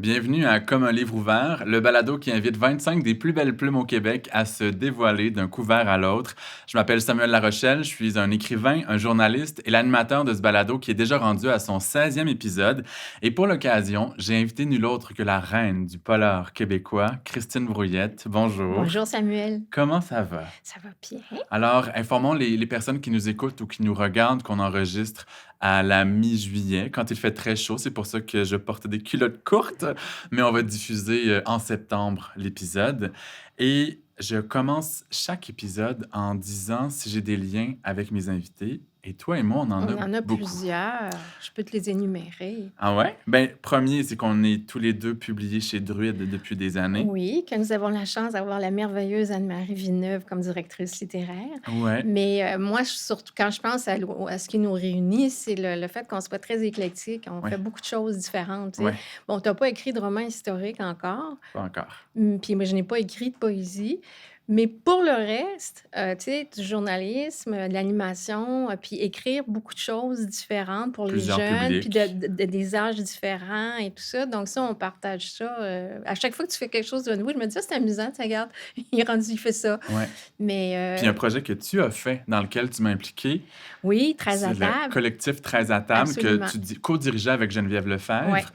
Bienvenue à Comme un livre ouvert, le balado qui invite 25 des plus belles plumes au Québec à se dévoiler d'un couvert à l'autre. Je m'appelle Samuel Larochelle, je suis un écrivain, un journaliste et l'animateur de ce balado qui est déjà rendu à son 16e épisode. Et pour l'occasion, j'ai invité nul autre que la reine du polar québécois, Christine Brouillette. Bonjour. Bonjour Samuel, Comment ça va? ça va bien? Alors, informons les personnes qui nous écoutent ou qui nous regardent qu'on enregistre à la mi-juillet, quand il fait très chaud. C'est pour ça que je porte des culottes courtes, mais on va diffuser en septembre l'épisode. Et je commence chaque épisode en disant si j'ai des liens avec mes invités. Et toi et moi, on en a On en a beaucoup. plusieurs, je peux te les énumérer. Ah ouais? Ben, premier, c'est qu'on est tous les deux publiés chez Druide depuis des années. Oui, que nous avons la chance d'avoir la merveilleuse Anne-Marie Villeneuve comme directrice littéraire. Ouais, Mais moi, surtout quand je pense à ce qui nous réunit, c'est le fait qu'on soit très éclectique. On fait ouais, beaucoup de choses différentes. Tu sais. ouais, Bon, tu n'as pas écrit de roman historique encore. pas encore. Puis moi, je n'ai pas écrit de poésie. Mais pour le reste, tu sais, du journalisme, de l'animation, puis écrire beaucoup de choses différentes pour les Plusieurs jeunes, puis publics. des âges différents et tout ça. Donc ça, on partage ça. À chaque fois que tu fais quelque chose de nouveau, je me dis: «Ah, c'est amusant, tu regarde, il est rendu, il fait ça». Ouais. Puis Mais un projet que tu as fait, dans lequel tu m'as impliqué, oui, très à c'est le table, collectif 13 à table que absolument. tu co-dirigeais avec Geneviève Ouais. Lefebvre.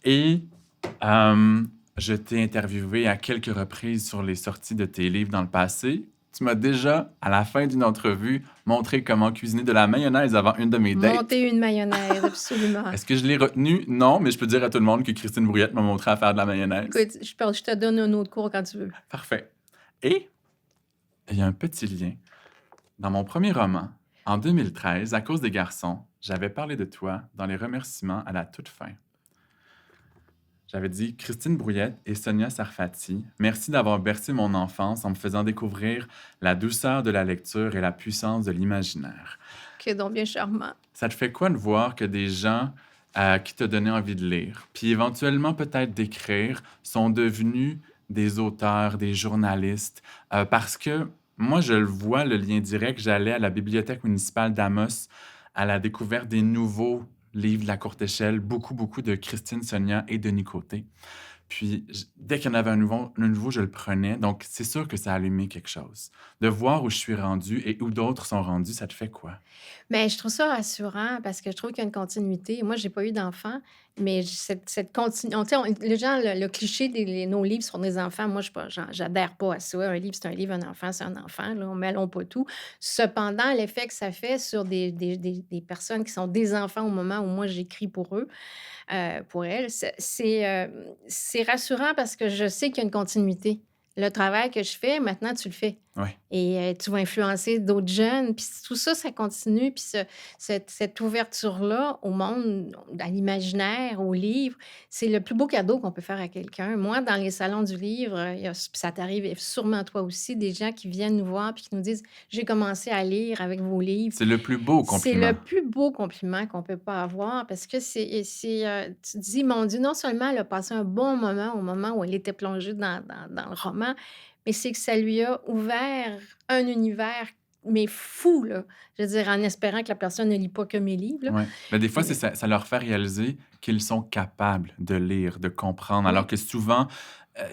Et hem, je t'ai interviewé à quelques reprises sur les sorties de tes livres dans le passé. Tu m'as déjà, à la fin d'une entrevue, montré comment cuisiner de la mayonnaise avant une de mes dates. Monter une mayonnaise, absolument. Est-ce que je l'ai retenu? Non, mais je peux dire à tout le monde que Christine Brouillette m'a montré à faire de la mayonnaise. Écoute, je te donne un autre cours quand tu veux. Parfait. Et il y a un petit lien. Dans mon premier roman, en 2013, à cause des garçons, j'avais parlé de toi dans les remerciements à la toute fin. J'avais dit Christine Brouillette et Sonia Sarfati, merci d'avoir bercé mon enfance en me faisant découvrir la douceur de la lecture et la puissance de l'imaginaire. Que donc bien charmant. Ça te fait quoi de voir que des gens qui te donnaient envie de lire, puis éventuellement peut-être d'écrire, sont devenus des auteurs, des journalistes, parce que moi, je le vois, le lien direct. J'allais à la bibliothèque municipale d'Amos à la découverte des nouveaux livres de la courte échelle, beaucoup, beaucoup de Christine, Sonia et Denis Côté. Puis, dès qu'il y en avait un nouveau, je le prenais. Donc, c'est sûr que ça a allumé quelque chose. De voir où je suis rendu et où d'autres sont rendus, ça te fait quoi? Mais je trouve ça rassurant parce que je trouve qu'il y a une continuité. Moi, j'ai pas eu d'enfant, mais cette continuité. Les gens, le cliché nos livres sont des enfants, moi, j'adhère pas à ça. Un livre, c'est un livre, un enfant, c'est un enfant. Là, on mêlons pas tout. Cependant, l'effet que ça fait sur des personnes qui sont des enfants au moment où moi, j'écris pour eux, pour elles, c'est rassurant parce que je sais qu'il y a une continuité. Le travail que je fais, maintenant, tu le fais. Oui. Et tu vas influencer d'autres jeunes. Puis tout ça, ça continue. Puis cette ouverture-là au monde, à l'imaginaire, aux livres, c'est le plus beau cadeau qu'on peut faire à quelqu'un. Moi, dans les salons du livre, puis ça t'arrive sûrement toi aussi, des gens qui viennent nous voir puis qui nous disent: «J'ai commencé à lire avec vos livres». C'est le plus beau C'est le compliment. plus beau compliment qu'on peut pas avoir parce que tu te dis: «Mon Dieu, non seulement elle a passé un bon moment au moment où elle était plongée dans le roman, mais c'est que ça lui a ouvert un univers, mais fou, là. Je veux dire, en espérant que la personne ne lit pas que mes livres, là. Ouais. Mais des fois, c'est Mais ça, ça leur fait réaliser qu'ils sont capables de lire, de comprendre, alors oui, que souvent,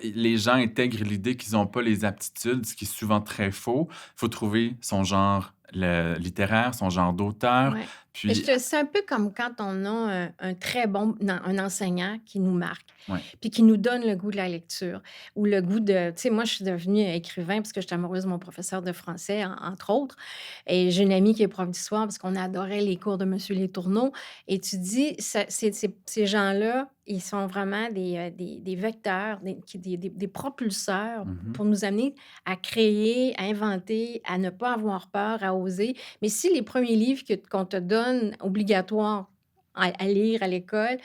les gens intègrent l'idée qu'ils n'ont pas les aptitudes, ce qui est souvent très faux. Il faut trouver son genre littéraire, son genre d'auteur, ouais. Mais puis c'est un peu comme quand on a un très bon un enseignant qui nous marque, ouais. puis qui nous donne le goût de la lecture ou le goût de tu sais, moi, je suis devenue écrivain parce que j'étais amoureuse de mon professeur de français, entre autres, et j'ai une amie qui est prof d'histoire parce qu'on adorait les cours de monsieur Letourneau et tu dis, ça ces gens-là, ils sont vraiment des vecteurs, des propulseurs Mmh. pour nous amener à créer, à inventer, à ne pas avoir peur, à oser. Mais si les premiers livres qu'on te donne obligatoires à lire à l'école,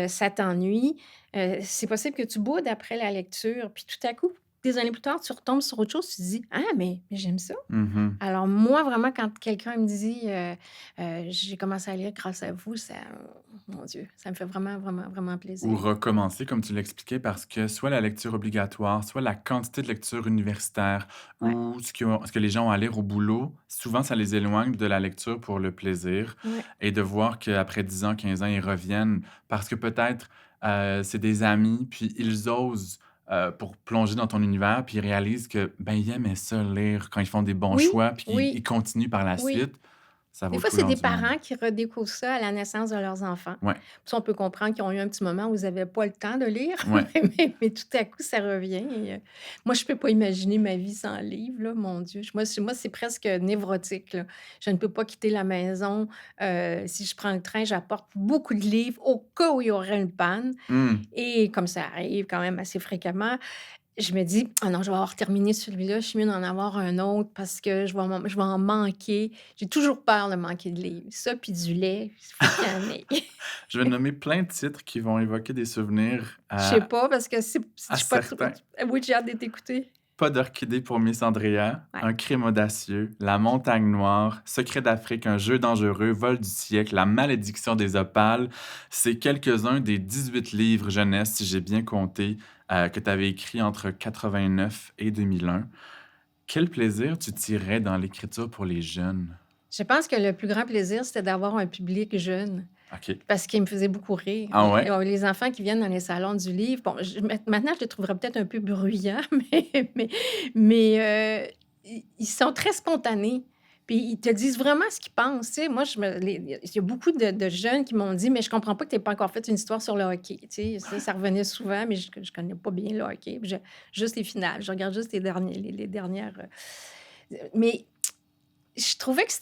ça t'ennuie, c'est possible que tu boudes après la lecture, puis tout à coup, des années plus tard, tu retombes sur autre chose, tu te dis: «Ah mais j'aime ça». Mmh. Alors moi, vraiment, quand quelqu'un me dit, «J'ai commencé à lire grâce à vous», ça mon Dieu, ça me fait vraiment, vraiment, vraiment Ou plaisir. recommencer, comme tu l'expliquais, parce que soit la lecture obligatoire, soit la quantité de lecture universitaire Ouais, ou ce que les gens ont à lire au boulot, souvent, ça les éloigne de la lecture pour le plaisir ouais. et de voir qu'après 10 ans, 15 ans, ils reviennent parce que peut-être, c'est des amis, puis ils osent, pour plonger dans ton univers, puis ils réalisent que, ben, ils aimaient ça lire quand ils font des bons Oui, choix, puis qu'ils oui, continuent par la oui. suite, ça Des vaut fois, tout c'est l'or des du monde. parents qui redécouvrent ça à la naissance de leurs enfants. Ouais, Puis ça, on peut comprendre qu'ils ont eu un petit moment où ils avaient pas le temps de lire, ouais. mais tout à coup, ça revient et moi, je peux pas imaginer ma vie sans livre, là, mon Dieu. Moi, c'est presque névrotique, là. Je ne peux pas quitter la maison. Si je prends le train, j'apporte beaucoup de livres au cas où il y aurait une panne Mmh. et comme ça arrive quand même assez fréquemment, je me dis: «Ah non, je vais avoir terminé celui-là, je suis mieux d'en avoir un autre parce que je vais en manquer». J'ai toujours peur de manquer de livres. Ça puis du lait, il faut qu'il y en ait. Je vais nommer plein de titres qui vont évoquer des souvenirs Je sais pas parce que je à suis pas trop certains. oui, j'ai hâte de t'écouter. Pas d'orchidée pour Miss Andrea, Ouais. Un crime audacieux, La montagne noire, Secret d'Afrique, Un jeu dangereux, Vol du siècle, La malédiction des opales. C'est quelques-uns des 18 livres jeunesse, si j'ai bien compté, que tu avais écrits entre 89 et 2001. Quel plaisir tu tirais dans l'écriture pour les jeunes? Je pense que le plus grand plaisir, c'était d'avoir un public jeune. OK. Parce qu'il me faisait beaucoup rire. Ah ouais? Les enfants qui viennent dans les salons du livre, bon, maintenant, je les trouverais peut-être un peu bruyants, mais ils sont très spontanés. Puis ils te disent vraiment ce qu'ils pensent. Tu sais, moi, il y a beaucoup de jeunes qui m'ont dit, mais je comprends pas que tu n'aies pas encore fait une histoire sur le hockey. Tu sais, ça revenait souvent, mais je connais pas bien le hockey. Puis juste les finales. Je regarde juste les dernières. Mais je trouvais que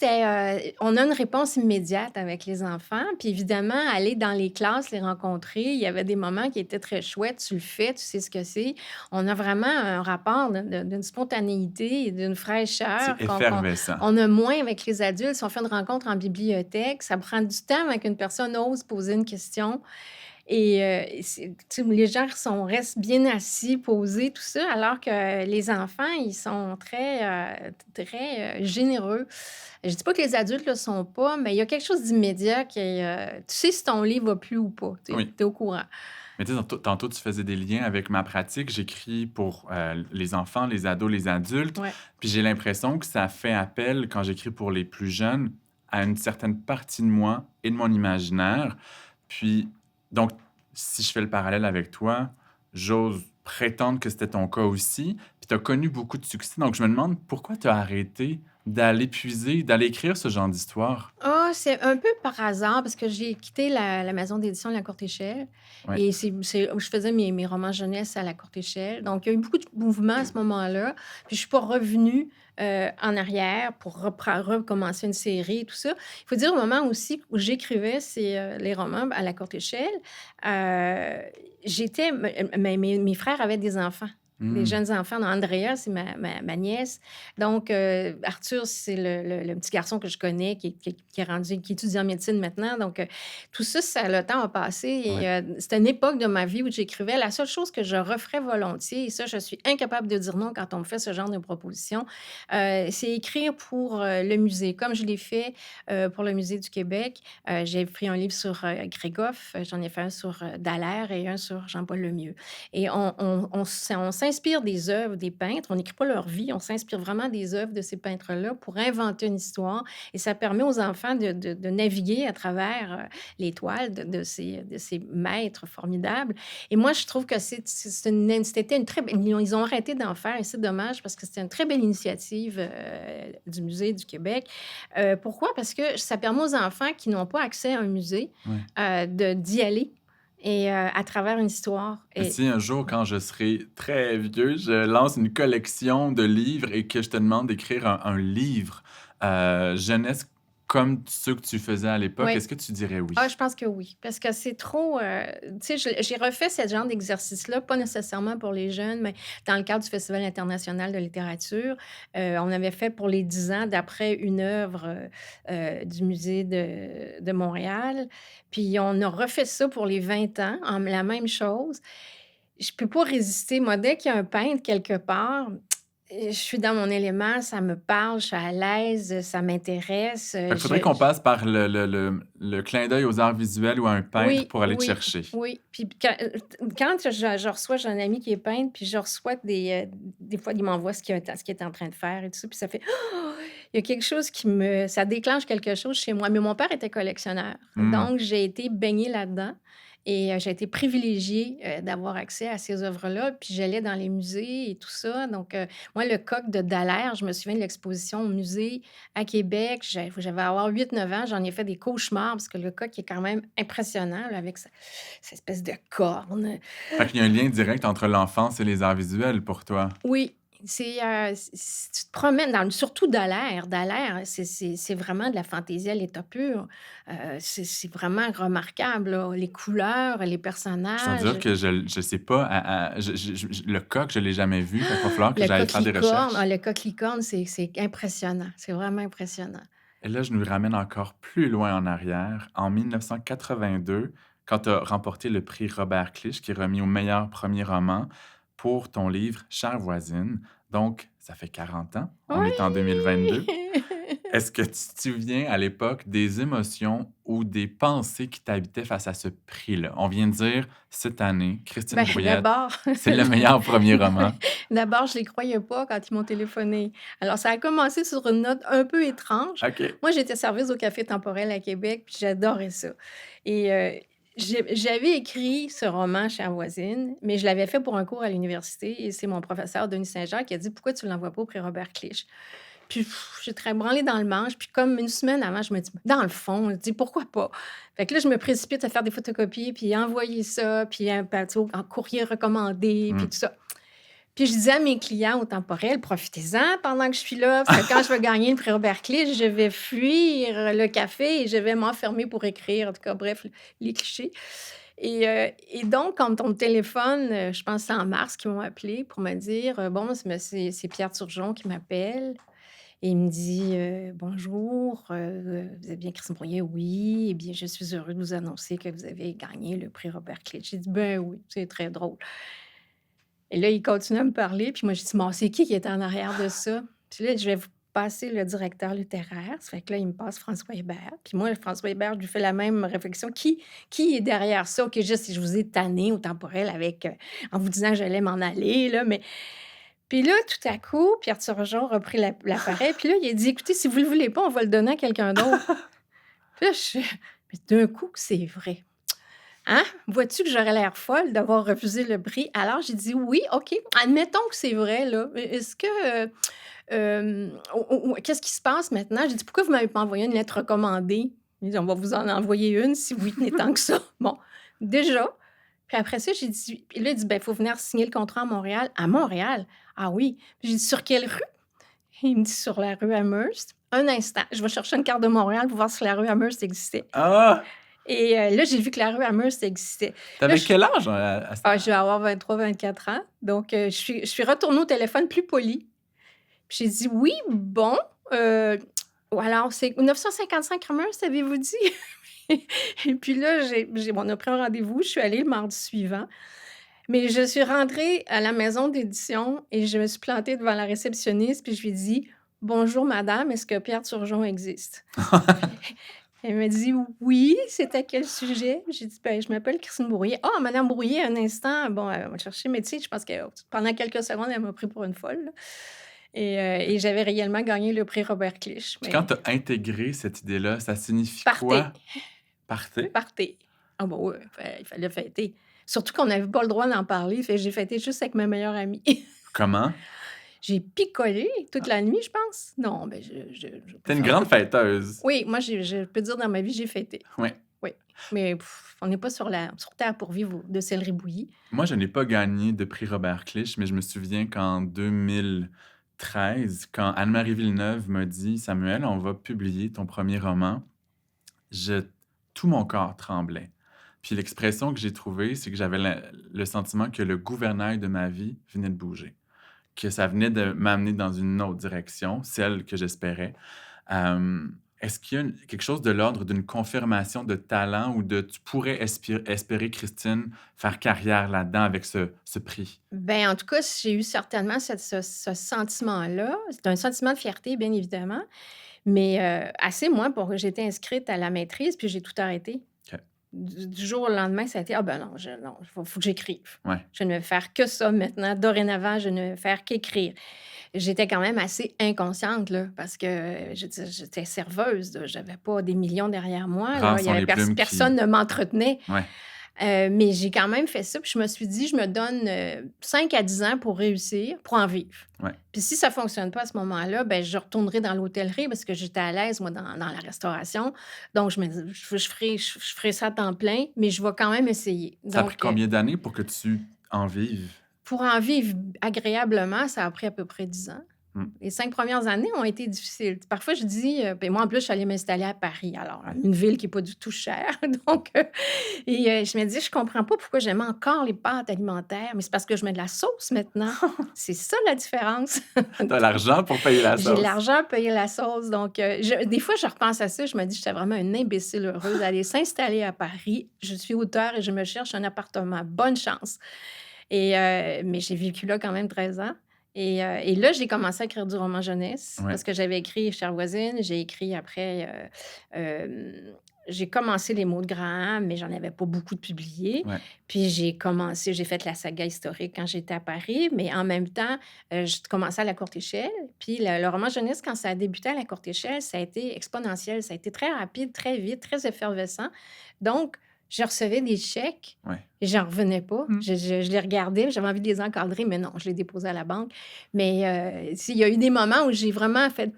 on a une réponse immédiate avec les enfants, puis évidemment, aller dans les classes, les rencontrer, il y avait des moments qui étaient très chouettes. Tu le fais, tu sais ce que c'est. On a vraiment un rapport d'une spontanéité et d'une C'est fraîcheur qu'on effervescent. on a moins avec les adultes. Si on fait une rencontre en bibliothèque, ça prend du temps avec une personne ose poser une question. Et tu sais, les gens restent bien assis, posés, tout ça, alors que les enfants, ils sont très généreux. Je dis pas que les adultes le sont pas, mais il y a quelque chose d'immédiat qui est, tu sais si ton livre a plu ou pas, tu Oui. es au courant. Mais tu sais, tantôt, tu faisais des liens avec ma pratique. J'écris pour les enfants, les ados, les adultes. Ouais. Puis j'ai l'impression que ça fait appel, quand j'écris pour les plus jeunes, à une certaine partie de moi et de mon imaginaire. Puis, donc, si je fais le parallèle avec toi, j'ose prétendre que c'était ton cas aussi. Puis tu as connu beaucoup de succès. Donc, je me demande pourquoi tu as arrêté d'aller puiser, d'aller écrire ce genre d'histoire. Ah, c'est un peu par hasard parce que j'ai quitté la maison d'édition de La Courte Échelle Ouais. et je faisais mes romans jeunesse à La Courte Échelle. Donc, il y a eu beaucoup de mouvements à ce moment-là. Puis, je suis pas revenue en arrière pour recommencer une série et tout ça. Il faut dire au moment aussi où j'écrivais les romans à La Courte Échelle, euh, mes frères avaient des enfants. Des Hmm. jeunes enfants. Donc, Andrea, c'est ma nièce. Donc, Arthur, c'est le petit garçon que je connais qui étudie en médecine maintenant. Donc, tout ça, le temps a passé Ouais. et c'était une époque de ma vie où j'écrivais. La seule chose que je referais volontiers, et ça, je suis incapable de dire non quand on me fait ce genre de proposition, c'est écrire pour le musée. Comme je l'ai fait pour le Musée du Québec, j'ai pris un livre sur Grégoff, j'en ai fait un sur Dallaire et un sur Jean-Paul Lemieux. Et on s'inspire des œuvres des peintres, on n'écrit pas leur vie, on s'inspire vraiment des œuvres de ces peintres-là pour inventer une histoire et ça permet aux enfants de naviguer à travers, les toiles de ces maîtres formidables et moi, je trouve que c'était une très belle ils ont arrêté d'en faire et c'est dommage parce que c'était une très belle initiative, du Musée du Québec. Pourquoi? Parce que ça permet aux enfants qui n'ont pas accès à un musée, Ouais. d'y aller et à travers une histoire Mais et si un jour, quand je serai très vieux, je lance une collection de livres et que je te demande d'écrire un livre jeunesse comme ceux que tu faisais à l'époque, ouais. est-ce que tu dirais Ah, oui? je pense que oui, parce que c'est trop, tu sais, j'ai refait ce genre d'exercice-là, pas nécessairement pour les jeunes, mais dans le cadre du Festival international de littérature. On avait fait pour les 10 ans d'après une œuvre, du musée de Montréal, puis on a refait ça pour les 20 ans, la même chose. Je peux pas résister. Moi, dès qu'il y a un peintre quelque part, je suis dans mon élément, ça me parle, je suis à l'aise, ça m'intéresse, Fait qu'il faudrait qu'on passe par le clin d'œil aux arts visuels ou à un peintre oui, pour aller te oui, chercher. oui. Puis quand je reçois j'ai un ami qui est peintre, puis je reçois des fois, il m'envoie ce qu'il est en train de faire et tout ça, puis ça fait oh! Il y a quelque chose ça déclenche quelque chose chez moi. Mais mon père était collectionneur, Hmm. donc j'ai été baignée là-dedans Et j'ai été privilégiée, d'avoir accès à ces œuvres-là, puis j'allais dans les musées et tout ça. Donc moi, le coq de Dallaire, je me souviens de l'exposition au musée à Québec. J'avais avoir 8 9 ans, j'en ai fait des cauchemars parce que le coq est quand même impressionnant là, avec sa cette espèce de corne. Fait qu'il y a un lien direct entre l'enfance et les arts visuels pour toi. Oui, tu te promènes dans surtout Dallaire. Dallaire, c'est vraiment de la fantaisie à l'état pur. C'est vraiment remarquable, là, les couleurs, les Je dois dire personnages. que je sais pas le coq, je l'ai jamais vu, fait qu'il va falloir que Le j'aille coq faire des licorne, recherches. le coq licorne, c'est impressionnant, c'est vraiment impressionnant. Et là, je nous ramène encore plus loin en arrière, en 1982, quand tu as remporté le prix Robert Clich, qui est remis au meilleur premier roman pour ton livre Chère voisine. Donc, ça fait 40 ans, on est en 2022. Oui! Est-ce que tu te souviens à l'époque des émotions ou des pensées qui t'habitaient face à ce prix-là? On vient de dire cette année, Christine Ben, Brouillette, d'abord c'est le meilleur premier roman. d'abord, je les croyais pas quand ils m'ont téléphoné. Alors ça a commencé sur une note un peu étrange. OK. Moi, j'étais serveuse au Café Temporel à Québec, puis j'adorais ça et j'avais écrit ce roman Chère voisine, mais je l'avais fait pour un cours à l'université et c'est mon professeur Denis Saint-Jean qui a dit: «Pourquoi tu ne l'envoies pas au prix Robert Clich?» Puis j'étais branlée dans le manche, puis comme une semaine avant, je me dis: «Dans le fond», je dis: «Pourquoi pas?» Fait que là, je me précipite à faire des photocopies, puis envoyer ça, puis un tu en courrier recommandé, puis Mmh. tout ça. Puis je disais à mes clients au temporel: «Profitez-en pendant que je suis là, parce que quand je vais gagner le prix Robert Clich, je vais fuir le café et je vais m'enfermer pour écrire». En tout cas, bref, les clichés et donc quand on me téléphone, je pense que c'est en mars qu'ils m'ont appelé pour me dire, «Bon, c'est Pierre Turgeon qui m'appelle». Et il me dit, «Bonjour, vous êtes bien Christine Bourrier?» «Oui, eh bien, je suis heureux de vous annoncer que vous avez gagné le prix Robert Clich». J'ai dit: «Ben oui, c'est très drôle» et là, il continue à me parler, puis moi, j'ai dit: «Bon, c'est qui est en arrière de ça?» Puis là, je vais vous passer le directeur littéraire. Ça fait que là, il me passe François Hébert. Puis moi, François Hébert, je lui fais la même réflexion. Qui est derrière ça? OK, juste si je vous ai tanné au temporel avec, en vous disant que j'allais m'en aller, là, mais puis là, tout à coup, Pierre Turgeon a repris l'appareil, puis là, il a dit: «Écoutez, si vous le voulez pas, on va le donner à quelqu'un d'autre». Puis là, mais d'un coup que c'est vrai. Hein? Vois-tu que j'aurais l'air folle d'avoir refusé le prix? Alors j'ai dit: «Oui, OK, admettons que c'est vrai, là. Est-ce que, qu'est-ce qui se passe maintenant?» J'ai dit: «Pourquoi vous m'avez pas envoyé une lettre recommandée?» Il dit: «On va vous en envoyer une si vous y tenez tant que ça». Bon, déjà. Puis après ça, j'ai dit puis là, il dit: «Ben, il faut venir signer le contrat à Montréal». «À Montréal?» «Ah oui». Puis j'ai dit: «Sur quelle rue?» Il me dit: «Sur la rue Amherst». Un instant, je vais chercher une carte de Montréal pour voir si la rue Amherst existait Ah! et là, j'ai vu que la rue Amherst existait. Là, T'avais quel âge à ce je vais avoir 23 24 ans, donc je suis retournée au téléphone plus polie. Puis j'ai dit: «Oui, bon, ou alors c'est 955 Amherst, avez-vous dit?» Et puis là, on a pris un rendez-vous, je suis allée le mardi suivant. Mais je suis rentrée à la maison d'édition et je me suis plantée devant la réceptionniste, puis je lui ai dit: «Bonjour madame, est-ce que Pierre Turgeon existe?» Puis elle m'a dit: «Oui, c'est à quel sujet?» J'ai dit: «Ben, je m'appelle Christine Bourrier». «Ah, madame Bourrier, un instant». Bon, elle va chercher, mais tu sais, je pense que pendant quelques secondes, elle m'a pris pour une folle, là et j'avais réellement gagné le prix Robert Clich, Puis quand mais tu as intégré cette idée-là, ça signifie partez, quoi? Partez? partez. Ah bah, ouais, il fallait fêter. Surtout qu'on n'avait pas le droit d'en parler, fait que j'ai fêté juste avec ma meilleure amie. Comment? J'ai picolé toute Ah, la nuit, je pense. Non, ben, je peux tu une faire grande fêteuse. oui, moi, je peux dire dans ma vie, j'ai fêté. Ouais. Oui, mais on n'est pas sur terre pour vivre de céleri bouilli. Moi, je n'ai pas gagné de prix Robert Clich, mais je me souviens qu'en 2013, quand Anne-Marie Villeneuve m'a dit: «Samuel, on va publier ton premier roman», je tout mon corps tremblait. Puis l'expression que j'ai trouvée, c'est que j'avais le sentiment que le gouvernail de ma vie venait de bouger, que ça venait de m'amener dans une autre direction, celle que j'espérais. Est-ce qu'il y a quelque chose de l'ordre d'une confirmation de talent ou de tu pourrais espérer, Christine, faire carrière là-dedans avec ce prix? Ben, en tout cas, j'ai eu certainement ce sentiment-là. C'est un sentiment de fierté, bien évidemment, mais assez moins pour j'étais inscrite à la maîtrise, puis j'ai tout arrêté. OK. Du jour au lendemain, ça a été: «Ah ben non, faut que j'écrive. Ouais. Je ne vais faire que ça maintenant. Dorénavant, je ne vais faire qu'écrire». J'étais quand même assez inconsciente, là, parce que, je veux dire, j'étais serveuse, là, j'avais pas des millions derrière moi, là. Rares Il y sont avait les plumes personne qui ne m'entretenait. ouais. Mais j'ai quand même fait ça, puis je me suis dit: «Je me donne, 5 à 10 ans pour réussir, pour en vivre. Ouais. Puis si ça fonctionne pas à ce moment-là, ben je retournerai dans l'hôtellerie parce que j'étais à l'aise, moi, dans la restauration. Donc je me dis: Je ferai ça à temps plein, mais je vais quand même essayer». Ça a pris Donc, combien d'années pour que tu en vives? pour en vivre agréablement, ça a pris à peu près 10 ans. Mmh. Les 5 premières années ont été difficiles. Parfois, je dis, puis moi, en plus, je suis allée m'installer à Paris, alors une ville qui est pas du tout chère. Donc, je me dis: «Je comprends pas pourquoi j'aime encore les pâtes alimentaires, mais c'est parce que je mets de la sauce maintenant». C'est ça la différence. Tu l'argent pour payer la J'ai sauce. l'argent pour payer la sauce, donc des fois, je repense à ça, je me dis: «J'étais vraiment une imbécile heureuse d'aller s'installer à Paris. Je suis auteure et je me cherche un appartement. Bonne chance». Mais j'ai vécu là quand même 13 ans et là, j'ai commencé à écrire du roman jeunesse Ouais. parce que j'avais écrit Chère voisine, j'ai écrit après, j'ai commencé Les mots de Graham, mais j'en avais pas beaucoup de publiés. Ouais. Puis j'ai fait la saga historique quand j'étais à Paris, mais en même temps, j'ai commencé à la courte échelle. Puis le roman jeunesse, quand ça a débuté à la courte échelle, ça a été exponentiel. Ça a été très rapide, très vite, très effervescent. Donc, je recevais des chèques Ouais. et j'en revenais pas. Mmh. Je les regardais, j'avais envie de les encadrer, mais non, je les déposais à la banque. Mais il y a eu des moments où j'ai vraiment fait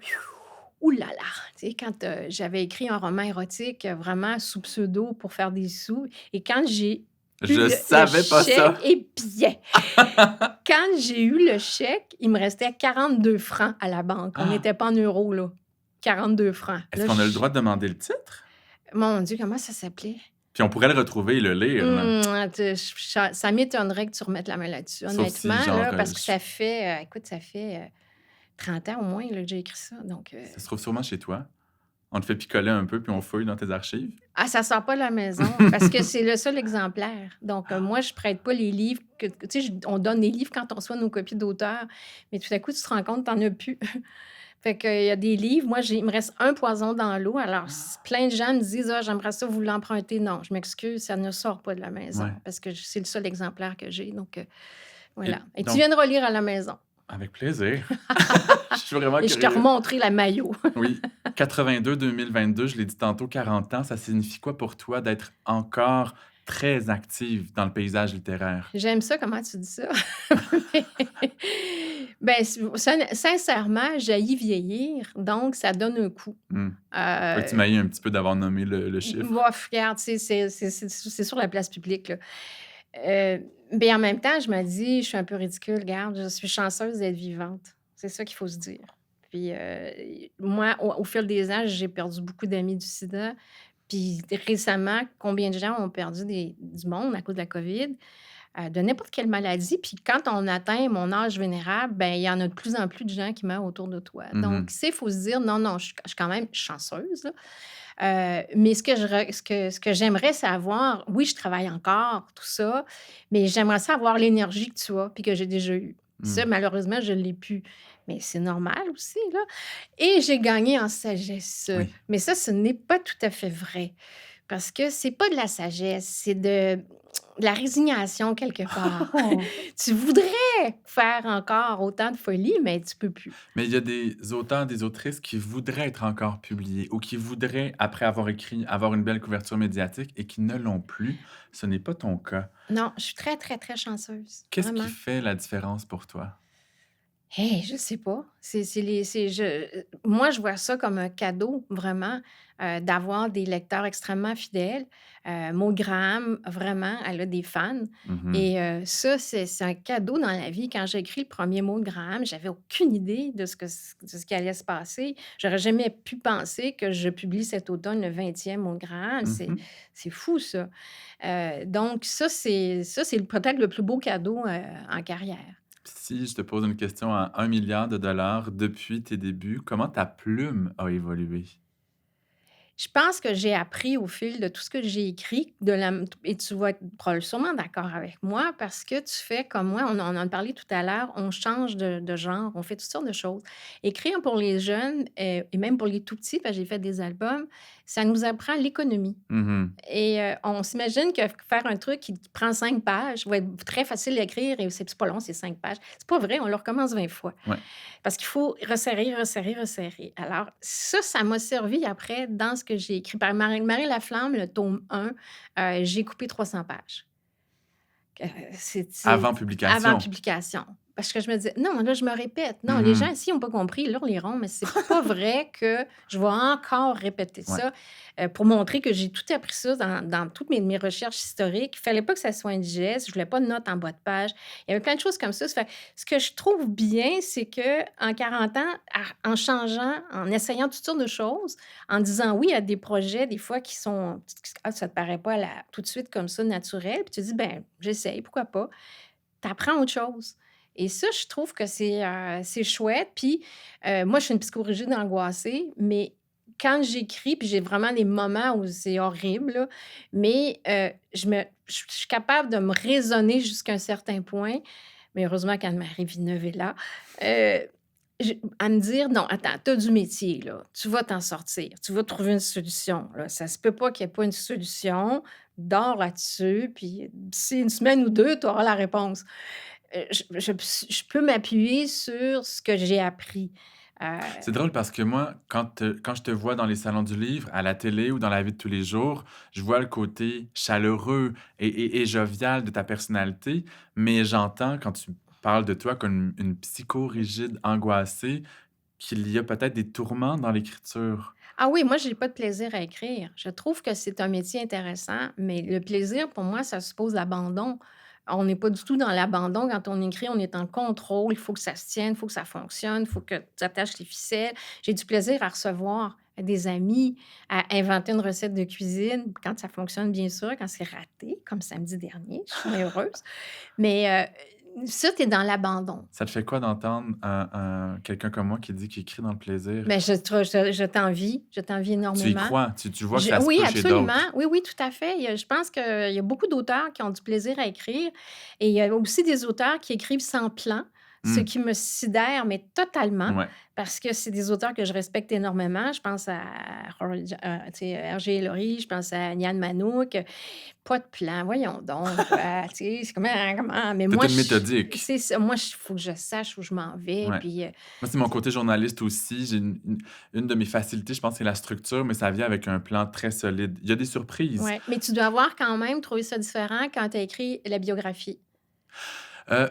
ouh là là! Tu sais, quand j'avais écrit un roman érotique vraiment sous pseudo pour faire des sous, et quand j'ai eu Je le savais pas chèque, ça. et bien, quand j'ai eu le chèque, il me restait 42 francs à la banque. On Ah! n'était pas en euros, là. 42 francs. Est-ce Là, qu'on a le droit de demander le titre? mon Dieu, comment ça s'appelait? Puis on pourrait le retrouver et le lire, là. Ça m'étonnerait que tu remettes la main là-dessus, Sauf si, honnêtement, genre, là, parce que ça fait, écoute, ça fait, 30 ans au moins, là, que j'ai écrit ça, donc ça se trouve sûrement chez toi. On te fait picoler un peu, puis on fouille dans tes archives. ça sort pas de la maison parce que c'est le seul exemplaire. Donc moi, je prête pas les livres tu sais, on donne des livres quand on reçoit nos copies d'auteur, mais tout à coup, tu te rends compte que tu en as plus. Fait qu'il y a des livres, moi, il me reste un poison dans l'eau. Alors, plein de gens me disent: «Ah, j'aimerais ça vous l'emprunter». Non, je m'excuse, ça ne sort pas de la maison Ouais. parce que c'est le seul exemplaire que j'ai. Donc, Et voilà. Et tu donc viendras lire à la maison. avec plaisir. Je suis vraiment Et je te curieux. remontrerai la maillot. Oui. 82-2022, je l'ai dit tantôt, 40 ans, ça signifie quoi pour toi d'être encore très active dans le paysage littéraire? J'aime ça, comment tu dis ça. Ben, sincèrement, j'haïs vieillir, donc ça donne un coup. Mmh. Fait que tu Euh, m'as eu un petit peu d'avoir nommé le chiffre. Bof, regarde, c'est sur la place publique, là. Mais en même temps, je me dis: «Je suis un peu ridicule, regarde, je suis chanceuse d'être vivante». C'est ça qu'il faut se dire. Puis, moi, au fil des ans, j'ai perdu beaucoup d'amis du sida. Puis récemment, combien de gens ont perdu du monde à cause de la COVID, de n'importe quelle maladie. Puis quand on atteint mon âge vénérable, ben il y en a de plus en plus de gens qui meurent autour de toi. Donc, Mmh. tu sais, il faut se dire: «Non, non, je suis quand même chanceuse, là». Mais ce que j'aimerais, c'est avoir oui, je travaille encore, tout ça, mais j'aimerais ça avoir l'énergie que tu as puis que j'ai déjà eue. Ça, Mmh. malheureusement, je ne l'ai plus. Mais c'est normal aussi, là. Et j'ai gagné en sagesse. Oui. Mais ça, ce n'est pas tout à fait vrai. Parce que c'est pas de la sagesse, c'est de la résignation quelque part. Oh! Tu voudrais faire encore autant de folie, mais tu peux plus. Mais il y a des auteurs, des autrices qui voudraient être encore publiés ou qui voudraient, après avoir écrit, avoir une belle couverture médiatique et qui ne l'ont plus. Ce n'est pas ton cas. Non, je suis très, très, très chanceuse, Qu'est-ce qui vraiment. fait la différence pour toi? Hey, je sais pas. Moi, je vois ça comme un cadeau, vraiment, d'avoir des lecteurs extrêmement fidèles. Maud Graham, vraiment, elle a des fans. Mmh. Et ça, c'est un cadeau dans la vie. Quand j'ai écrit le premier mot de Graham, j'avais aucune idée de ce qui allait se passer. J'aurais jamais pu penser que je publie cet automne le 20e mot de Graham. Mmh. C'est fou, ça. Donc, ça, c'est peut-être le plus beau cadeau en carrière. Si je te pose une question à 1 milliard de dollars depuis tes débuts, comment ta plume a évolué? Je pense que j'ai appris au fil de tout ce que j'ai écrit et tu vas être sûrement d'accord avec moi parce que tu fais comme moi, on en a parlé tout à l'heure, on change de genre, on fait toutes sortes de choses. Écrire pour les jeunes, et même pour les tout petits, parce que j'ai fait des albums, ça nous apprend l'économie. Mmh. Et on s'imagine que faire un truc qui prend 5 pages va être très facile à écrire et c'est pas long, c'est 5 pages. C'est pas vrai, on le recommence 20 fois. Ouais. Parce qu'il faut resserrer, resserrer, resserrer. Alors ça m'a servi après dans ce que j'ai écrit. Par Marie Laflamme, le tome 1, j'ai coupé 300 pages. Avant Avant publication. publication. Parce que je me disais, non, là, je me répète. Non, les gens Mhm. ici n'ont pas compris, ils liront, mais c'est pas vrai que je vais encore répéter Ouais. ça pour montrer que j'ai tout appris ça dans toutes mes recherches historiques. Il fallait pas que ça soit indigeste. Je voulais pas de notes en bas de page. Il y avait plein de choses comme ça. Ce que je trouve bien, c'est que en 40 ans, en changeant, en essayant toutes sortes de choses, en disant oui à des projets, des fois, qui sont... ça te paraît pas tout de suite comme ça, naturel. Puis tu dis, ben j'essaye, pourquoi pas. Tu apprends autre chose. Et ça, je trouve que c'est chouette. Puis, moi, je suis une psychorigide angoissée, mais quand j'écris, puis j'ai vraiment des moments où c'est horrible, là, mais je suis capable de me raisonner jusqu'à un certain point. Mais heureusement qu'Anne-Marie Villeneuve est là. euh, à me dire, non, attends, tu as du métier, là. Tu vas t'en sortir. Tu vas trouver une solution. Là. Ça se peut pas qu'il n'y ait pas une solution. Dors là-dessus, puis d'ici une semaine ou deux, tu auras la réponse. Je peux m'appuyer sur ce que j'ai appris. Euh, C'est drôle parce que moi, quand je te vois dans les salons du livre, à la télé ou dans la vie de tous les jours, je vois le côté chaleureux et jovial de ta personnalité, mais j'entends quand tu parles de toi comme une psychorigide angoissée qu'il y a peut-être des tourments dans l'écriture. Ah oui, moi, j'ai pas de plaisir à écrire. Je trouve que c'est un métier intéressant, mais le plaisir, pour moi, ça suppose l'abandon. On n'est pas du tout dans l'abandon. Quand on écrit, on est en contrôle. Il faut que ça se tienne, il faut que ça fonctionne, il faut que tu attaches les ficelles. J'ai du plaisir à recevoir des amis, à inventer une recette de cuisine, quand ça fonctionne, bien sûr, quand c'est raté, comme samedi dernier, je suis moins heureuse. Mais ça, tu es dans l'abandon. Ça te fait quoi d'entendre quelqu'un comme moi qui dit qu'il écrit dans le plaisir? Mais je t'envie Tu y énormément. crois, tu vois que ça se Oui, peut chez absolument. d'autres. Oui, oui, tout à fait. Je pense qu'il y a beaucoup d'auteurs qui ont du plaisir à écrire et il y a aussi des auteurs qui écrivent sans plan, ce Hmm, qui me sidère, mais totalement, ouais. parce que c'est des auteurs que je respecte énormément. Je pense à tu sais, Hergé et Laurie, je pense à Yann Manouk. Pas de plan, voyons donc. Tu sais, c'est comment... Mais T'es moi, une méthodique. c'est ça. Moi, il faut que je sache où je m'en vais. Ouais. Puis, Moi, c'est mon côté journaliste aussi. J'ai une de mes facilités, je pense, c'est la structure, mais ça vient avec un plan très solide. Il y a des surprises. ouais. Mais tu dois avoir quand même trouvé ça différent quand tu as écrit la biographie.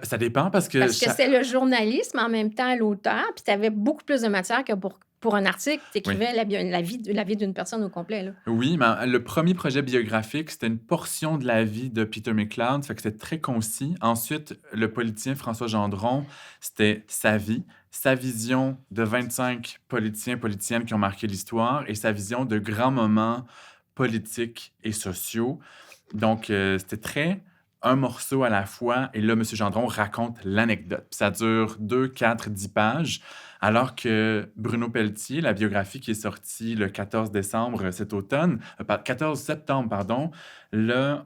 Ça dépend parce que Parce que c'est le journalisme en même temps l'auteur, puis tu avais beaucoup plus de matière que pour un article. Tu oui. écrivais la vie d'une personne au complet. Là. Oui, mais le premier projet biographique, c'était une portion de la vie de Peter McLeod, ça fait que c'était très concis. Ensuite, le politicien François Gendron, c'était sa vie, sa vision de 25 politiciens, politiciennes qui ont marqué l'histoire et sa vision de grands moments politiques et sociaux. Donc, c'était très un morceau à la fois. Et là, M. Gendron raconte l'anecdote. Puis ça dure 2, 4, 10 pages. Alors que Bruno Pelletier, la biographie qui est sortie le 14 décembre cet automne, 14 septembre, pardon, là,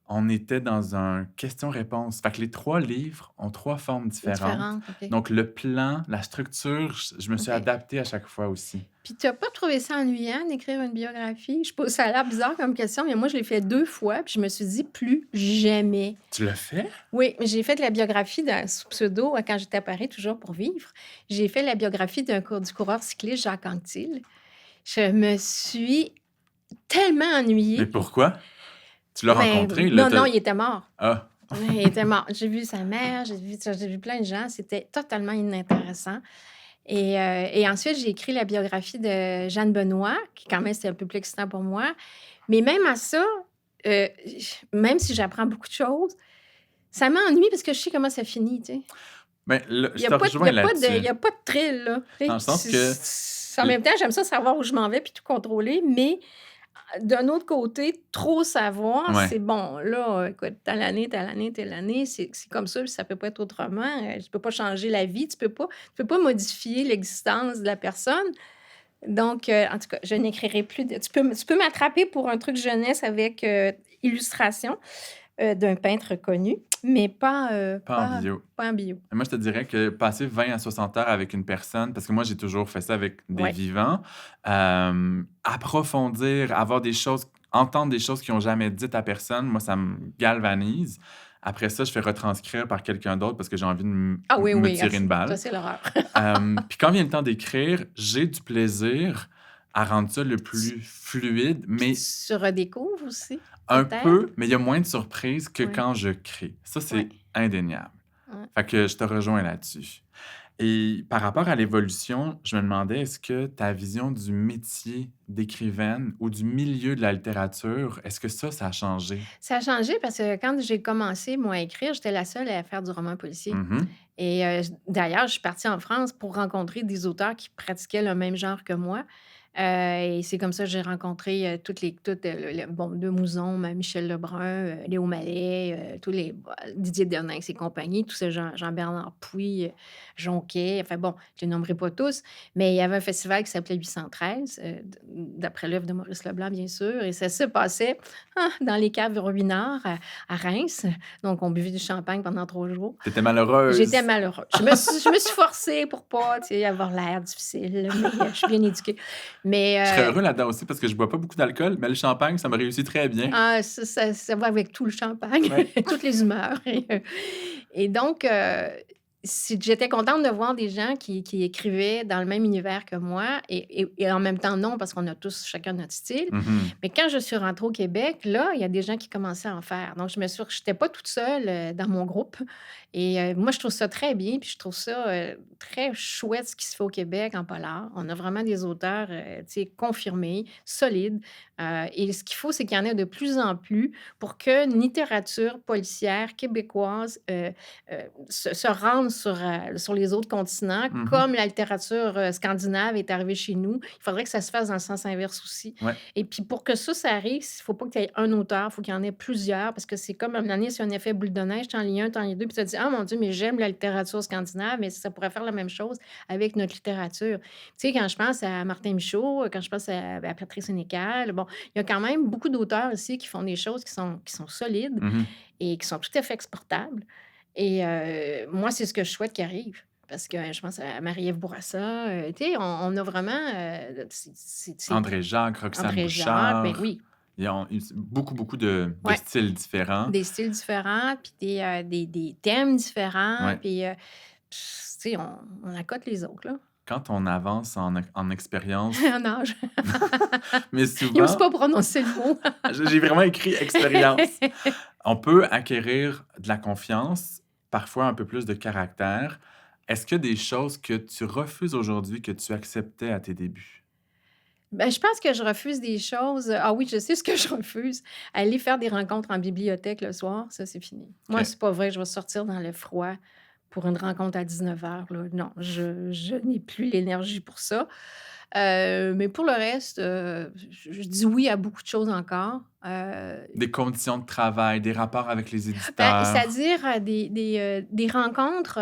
on était dans un question-réponse. Fait que les 3 livres ont 3 formes différentes. Différente, OK. Donc, le plan, la structure, je me suis OK. adapté à chaque fois aussi. Puis tu n'as pas trouvé ça ennuyant d'écrire une biographie? Ça a l'air bizarre comme question, mais moi, je l'ai fait 2 fois, puis je me suis dit plus jamais. Tu l'as fait? Oui, j'ai fait la biographie sous pseudo quand j'étais à Paris, toujours pour vivre. J'ai fait la biographie du coureur cycliste Jacques Anquetil. Je me suis tellement Mais ennuyée. pourquoi? Tu l'as Ben, rencontré, là? non, il était mort. Ah, Il était mort. J'ai vu sa mère, j'ai vu plein de gens. C'était totalement inintéressant. Et ensuite, j'ai écrit la biographie de Jeanne Benoît, qui quand même, c'était un peu plus excitant pour moi. Mais même à ça, euh, même si j'apprends beaucoup de choses, ça m'ennuie parce que je sais comment ça finit, tu sais. ben, là, Il je n'y a, te pas rejoins il là-dessus. y a pas de thrill, là. Tu sais, Dans le sens que En même temps, j'aime ça savoir où je m'en vais puis tout contrôler, mais d'un autre côté, trop savoir, ouais. c'est bon. Là, écoute, telle année, c'est comme ça, puis ça peut pas être autrement. Tu peux pas changer la vie, tu peux pas modifier l'existence de la personne. Donc, en tout cas, je n'écrirai plus. Tu peux m'attraper pour un truc jeunesse avec illustration d'un peintre connu, mais Pas en bio. pas en bio. Moi, je te dirais que passer 20 à 60 heures avec une personne, parce que moi, j'ai toujours fait ça avec des Ouais. vivants, approfondir, avoir des choses, entendre des choses qui n'ont jamais dites à personne, moi, ça me galvanise. Après ça, je fais retranscrire par quelqu'un d'autre parce que j'ai envie de Ah oui, me oui, tirer une ça, balle. c'est l'horreur. Puis quand vient le temps d'écrire, j'ai du plaisir, à rendre ça le Tu plus fluide, puis mais tu redécouvres aussi, un peut-être? peu, mais il y a moins de surprises que Ouais, quand je crée. Ça, ouais, c'est indéniable. ouais. Fait que je te rejoins là-dessus. Et par rapport à l'évolution, je me demandais, est-ce que ta vision du métier d'écrivaine ou du milieu de la littérature, est-ce que ça a changé? Ça a changé parce que quand j'ai commencé, moi, à écrire, j'étais la seule à faire du roman policier Mhm. et d'ailleurs, je suis partie en France pour rencontrer des auteurs qui pratiquaient le même genre que moi. Et c'est comme ça que j'ai rencontré, toutes, le bon, Demouzon, Michel Lebrun, Léo Malet, tous les bah, Didier Denain et compagnie, tous ces gens, Jean-Bernard Pouy, Jonquet, enfin bon, je les nommerai pas tous, mais il y avait un festival qui s'appelait 813, d'après l'œuvre de Maurice Leblanc, bien sûr, et ça se passait dans les caves Ruinart à Reims. Donc, on buvait du champagne pendant 3 jours. T'étais J'étais malheureuse. malheureuse. Je me suis forcée pour pas, tu sais, avoir l'air difficile, mais je suis bien éduquée. Je serais Mais heureux là-dedans aussi parce que je bois pas beaucoup d'alcool, mais le champagne, ça me réussit très bien. ça va avec tout le champagne, Ouais. toutes les humeurs et donc c'est que j'étais contente de voir des gens qui écrivaient dans le même univers que moi et en même temps non, parce qu'on a tous chacun notre style. Mhm. Mais quand je suis rentrée au Québec, là, il y a des gens qui commençaient à en faire. Donc je n'étais pas toute seule, dans mon groupe et moi, je trouve ça très bien, puis je trouve ça, très chouette ce qui se fait au Québec en polar. On a vraiment des auteurs, tu sais, confirmés, solides, et ce qu'il faut, c'est qu'il y en ait de plus en plus pour que une littérature policière québécoise, se rende sur les autres continents, Mhm. comme la littérature, scandinave est arrivée chez nous. Il faudrait que ça se fasse dans le sens inverse aussi. Ouais. Et puis pour que ça arrive, il faut pas que tu aies un auteur, il faut qu'il y en ait plusieurs parce que c'est comme à un moment donné, c'est un effet boule de neige, tu en lis un, tu en lis 2, puis tu te dis: «Ah mon Dieu, mais j'aime la littérature scandinave, mais ça pourrait faire la même chose avec notre littérature». Tu sais, quand je pense à Martin Michaud, quand je pense à Patrice Sénécal, bon, il y a quand même beaucoup d'auteurs ici qui font des choses qui sont solides Mhm. et qui sont tout à fait exportables et moi, c'est ce que je souhaite qui arrive. Parce que je pense à Marie-Ève Bourassa, tu sais, on a vraiment, c'est André Jacques, Roxane André Jacques, ben Bouchard, oui, ils ont beaucoup, beaucoup de ouais, styles différents. des styles différents, puis des thèmes différents, Ouais. puis tu sais, on accote les autres, là, Quand on avance en expérience, en âge. mais Ils osent souvent, pas prononcer le mot. j'ai vraiment écrit expérience. On peut acquérir de la confiance, parfois un peu plus de caractère. Est-ce qu'il y a des choses que tu refuses aujourd'hui que tu acceptais à tes débuts? Ben, je pense que je refuse des choses, ah oui, je sais ce que je refuse, aller faire des rencontres en bibliothèque le soir, ça, c'est fini. Moi, OK. c'est pas vrai, je vais sortir dans le froid pour une rencontre à 19h, là. Non, je n'ai plus l'énergie pour ça. Mais pour le reste, je dis oui à beaucoup de choses encore. Des conditions de travail, des rapports avec les Ben, éditeurs. c'est-à-dire, des rencontres,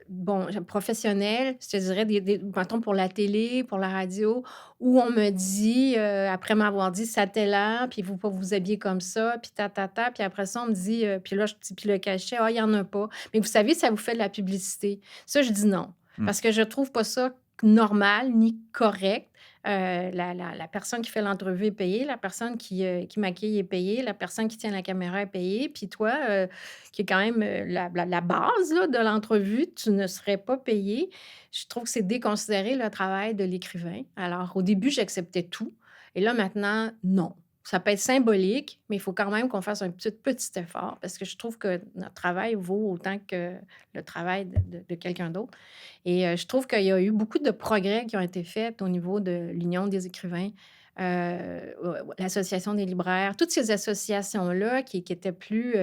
bon, professionnelles, je te dirais des mettons pour la télé, pour la radio, où on me dit, après m'avoir dit: «Ça a tel heure, puis il faut pas vous habiller comme ça, puis ta, ta, ta», puis après ça, on me dit, puis là, je dis puis le cachet: «Ah, il y en a pas. Mais vous savez, ça vous fait de la publicité». Ça, je dis: «Non», Mmh. parce que je trouve pas ça normal ni correct. La personne qui fait l'entrevue est payée, la personne qui maquille est payée, la personne qui tient la caméra est payée, puis toi, qui est quand même, la base, là, de l'entrevue, tu ne serais pas payé. Je trouve que c'est déconsidérer le travail de l'écrivain. Alors, au début, j'acceptais tout et là, maintenant, non. Ça peut être symbolique, mais il faut quand même qu'on fasse un petit effort parce que je trouve que notre travail vaut autant que le travail de quelqu'un d'autre. Et je trouve qu'il y a eu beaucoup de progrès qui ont été faits au niveau de l'Union des écrivains, l'Association des libraires, toutes ces associations-là qui étaient plus,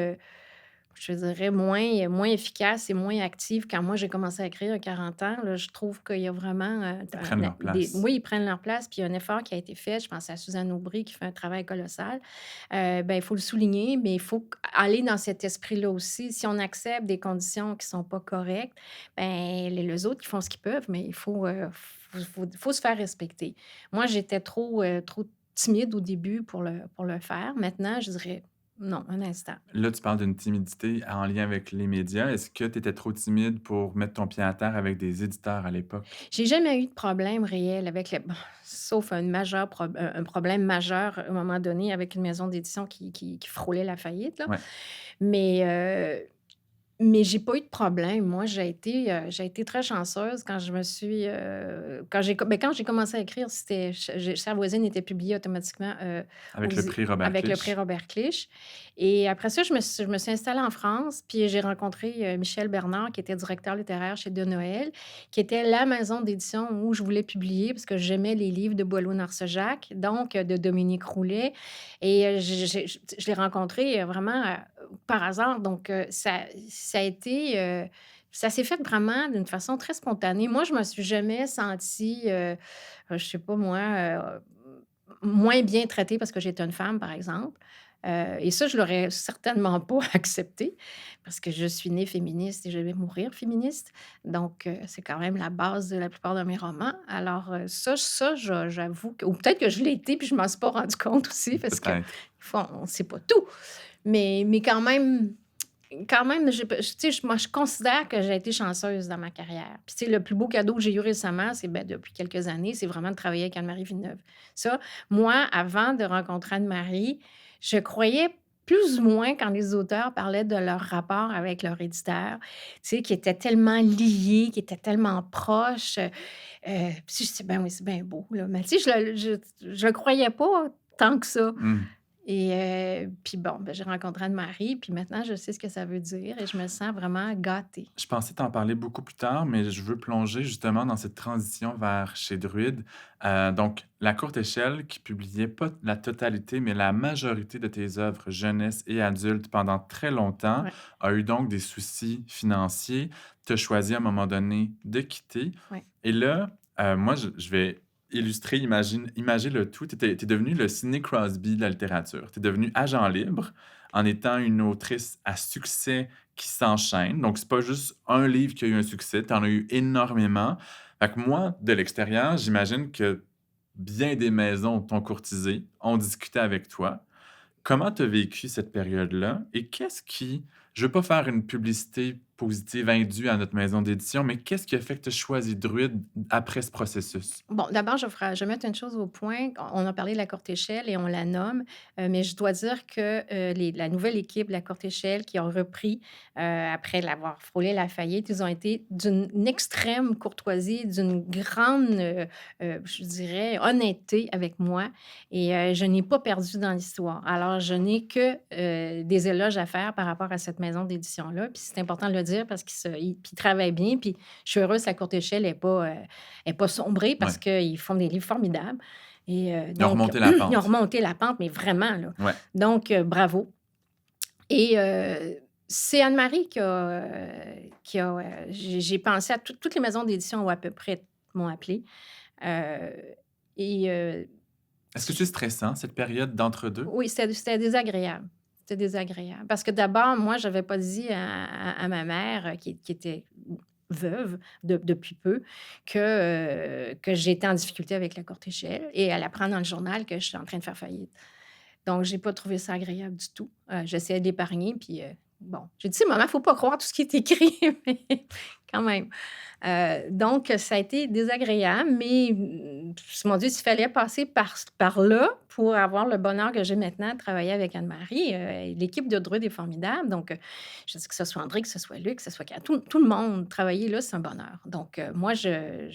je dirais moins efficaces et moins actives quand moi j'ai commencé à écrire à 40 ans. Là, je trouve qu'il y a vraiment, Ils prennent leur place. oui, ils prennent leur place, puis il y a un effort qui a été fait. Je pense à Suzanne Aubry qui fait un travail colossal. Ben, il faut le souligner, mais il faut aller dans cet esprit-là aussi. Si on accepte des conditions qui sont pas correctes, ben, les autres, ils font ce qu'ils peuvent, mais il faut se faire respecter. Moi, j'étais trop timide au début pour le faire. Maintenant, je dirais: «Non, un instant». Là, tu parles d'une timidité en lien avec les médias. Est-ce que tu étais trop timide pour mettre ton pied à terre avec des éditeurs à l'époque? J'ai jamais eu de problème réel avec le bon, sauf un problème majeur à un moment donné avec une maison d'édition qui frôlait la faillite, là. Ouais. Mais Mais j'ai pas eu de problème. Moi, j'ai été très chanceuse quand je me suis, quand j'ai commencé à écrire, c'était Chère voisine était publié automatiquement, aux Avec le prix Robert avec le prix Clich? Robert Clich et après ça, je me suis installée en France, puis j'ai rencontré, Michel Bernard qui était directeur littéraire chez De Noël, qui était la maison d'édition où je voulais publier parce que j'aimais les livres de Boileau-Narcejac, donc de Dominique Roulet et je l'ai rencontré, vraiment, par hasard, donc ça a été, ça s'est fait vraiment d'une façon très spontanée. Moi, je me suis jamais sentie, je sais pas moi, moins bien traitée parce que j'étais une femme, par exemple, et ça, je l'aurais certainement pas accepté parce que je suis née féministe et je vais mourir féministe. Donc c'est quand même la base de la plupart de mes romans. Alors, ça, j'avoue que ou peut-être que je l'ai été puis je m'en suis pas rendu compte aussi parce que Peut-être. des fois, on sait pas tout. Mais quand même, j'ai pas tu sais, moi, je considère que j'ai été chanceuse dans ma carrière. Puis, tu sais, le plus beau cadeau que j'ai eu récemment, c'est, ben, depuis quelques années, c'est vraiment de travailler avec Anne-Marie Villeneuve. Ça, moi, avant de rencontrer Anne-Marie, je croyais plus ou moins quand les auteurs parlaient de leur rapport avec leur éditeur, tu sais, qui était tellement liés, qui étaient tellement proches, puis je dis: «Ben oui, c'est bien beau, là», mais tu sais, je le croyais pas tant que ça. Mmh. Et puis bon, ben, j'ai rencontré Anne-Marie, puis maintenant je sais ce que ça veut dire et je me sens vraiment gâtée. Je pensais t'en parler beaucoup plus tard, mais je veux plonger justement dans cette transition vers chez Druide. Donc, La Courte Échelle, qui publiait pas la totalité, mais la majorité de tes œuvres jeunesse et adulte pendant très longtemps, Ouais, a eu donc des soucis financiers. Tu as choisi à un moment donné de quitter. ouais. Et là, moi, je vais illustrer, imager le tout. Tu es devenu le Sidney Crosby de la littérature. Tu es devenu agent libre en étant une autrice à succès qui s'enchaînent. Donc, c'est pas juste un livre qui a eu un succès, tu en as eu énormément. Fait que moi, de l'extérieur, j'imagine que bien des maisons t'ont courtisé, ont discuté avec toi. Comment tu as vécu cette période-là et qu'est-ce qui je veux pas faire une publicité positive indue à notre maison d'édition, mais qu'est-ce qui a fait que tu as choisi Druide après ce processus? Bon, d'abord, je vais mettre une chose au point. On a parlé de la courte échelle et on la nomme, mais je dois dire que, la nouvelle équipe de la courte échelle qui ont repris, après l'avoir frôlé la faillite, ils ont été d'une extrême courtoisie, d'une grande, je dirais, honnêteté avec moi et je n'ai pas perdu dans l'histoire. Alors je n'ai que, des éloges à faire par rapport à cette maison d'édition-là, puis c'est important de le dire parce qu'ils travaillent bien, puis je suis heureuse que la courte échelle est pas sombrée parce Ouais, qu'ils font des livres formidables et ils ont donc remonté la ils ont pente. remonté la pente, mais vraiment là. Ouais. Donc bravo et c'est Anne-Marie j'ai pensé à toutes les maisons d'édition où à peu près m'ont appelée, heu et Est-ce que c'est stressant, cette période d'entre-deux? oui, c'était désagréable. C'était désagréable parce que d'abord, moi, j'avais pas dit à ma mère, qui était veuve depuis peu, que j'étais en difficulté avec la courte échelle et elle apprend dans le journal que je suis en train de faire faillite. Donc j'ai pas trouvé ça agréable du tout. J'essayais d'épargner puis, bon, j'ai dit: «Maman, faut pas croire tout ce qui est écrit», mais quand même. Donc ça a été désagréable, mais mon Dieu, s'il fallait passer par là pour avoir le bonheur que j'ai maintenant de travailler avec Anne-Marie, l'équipe de Drude est formidable. Donc, je dis que ce soit André, que ce soit Luc, que ce soit tout le monde, travailler là, c'est un bonheur. Donc, moi, je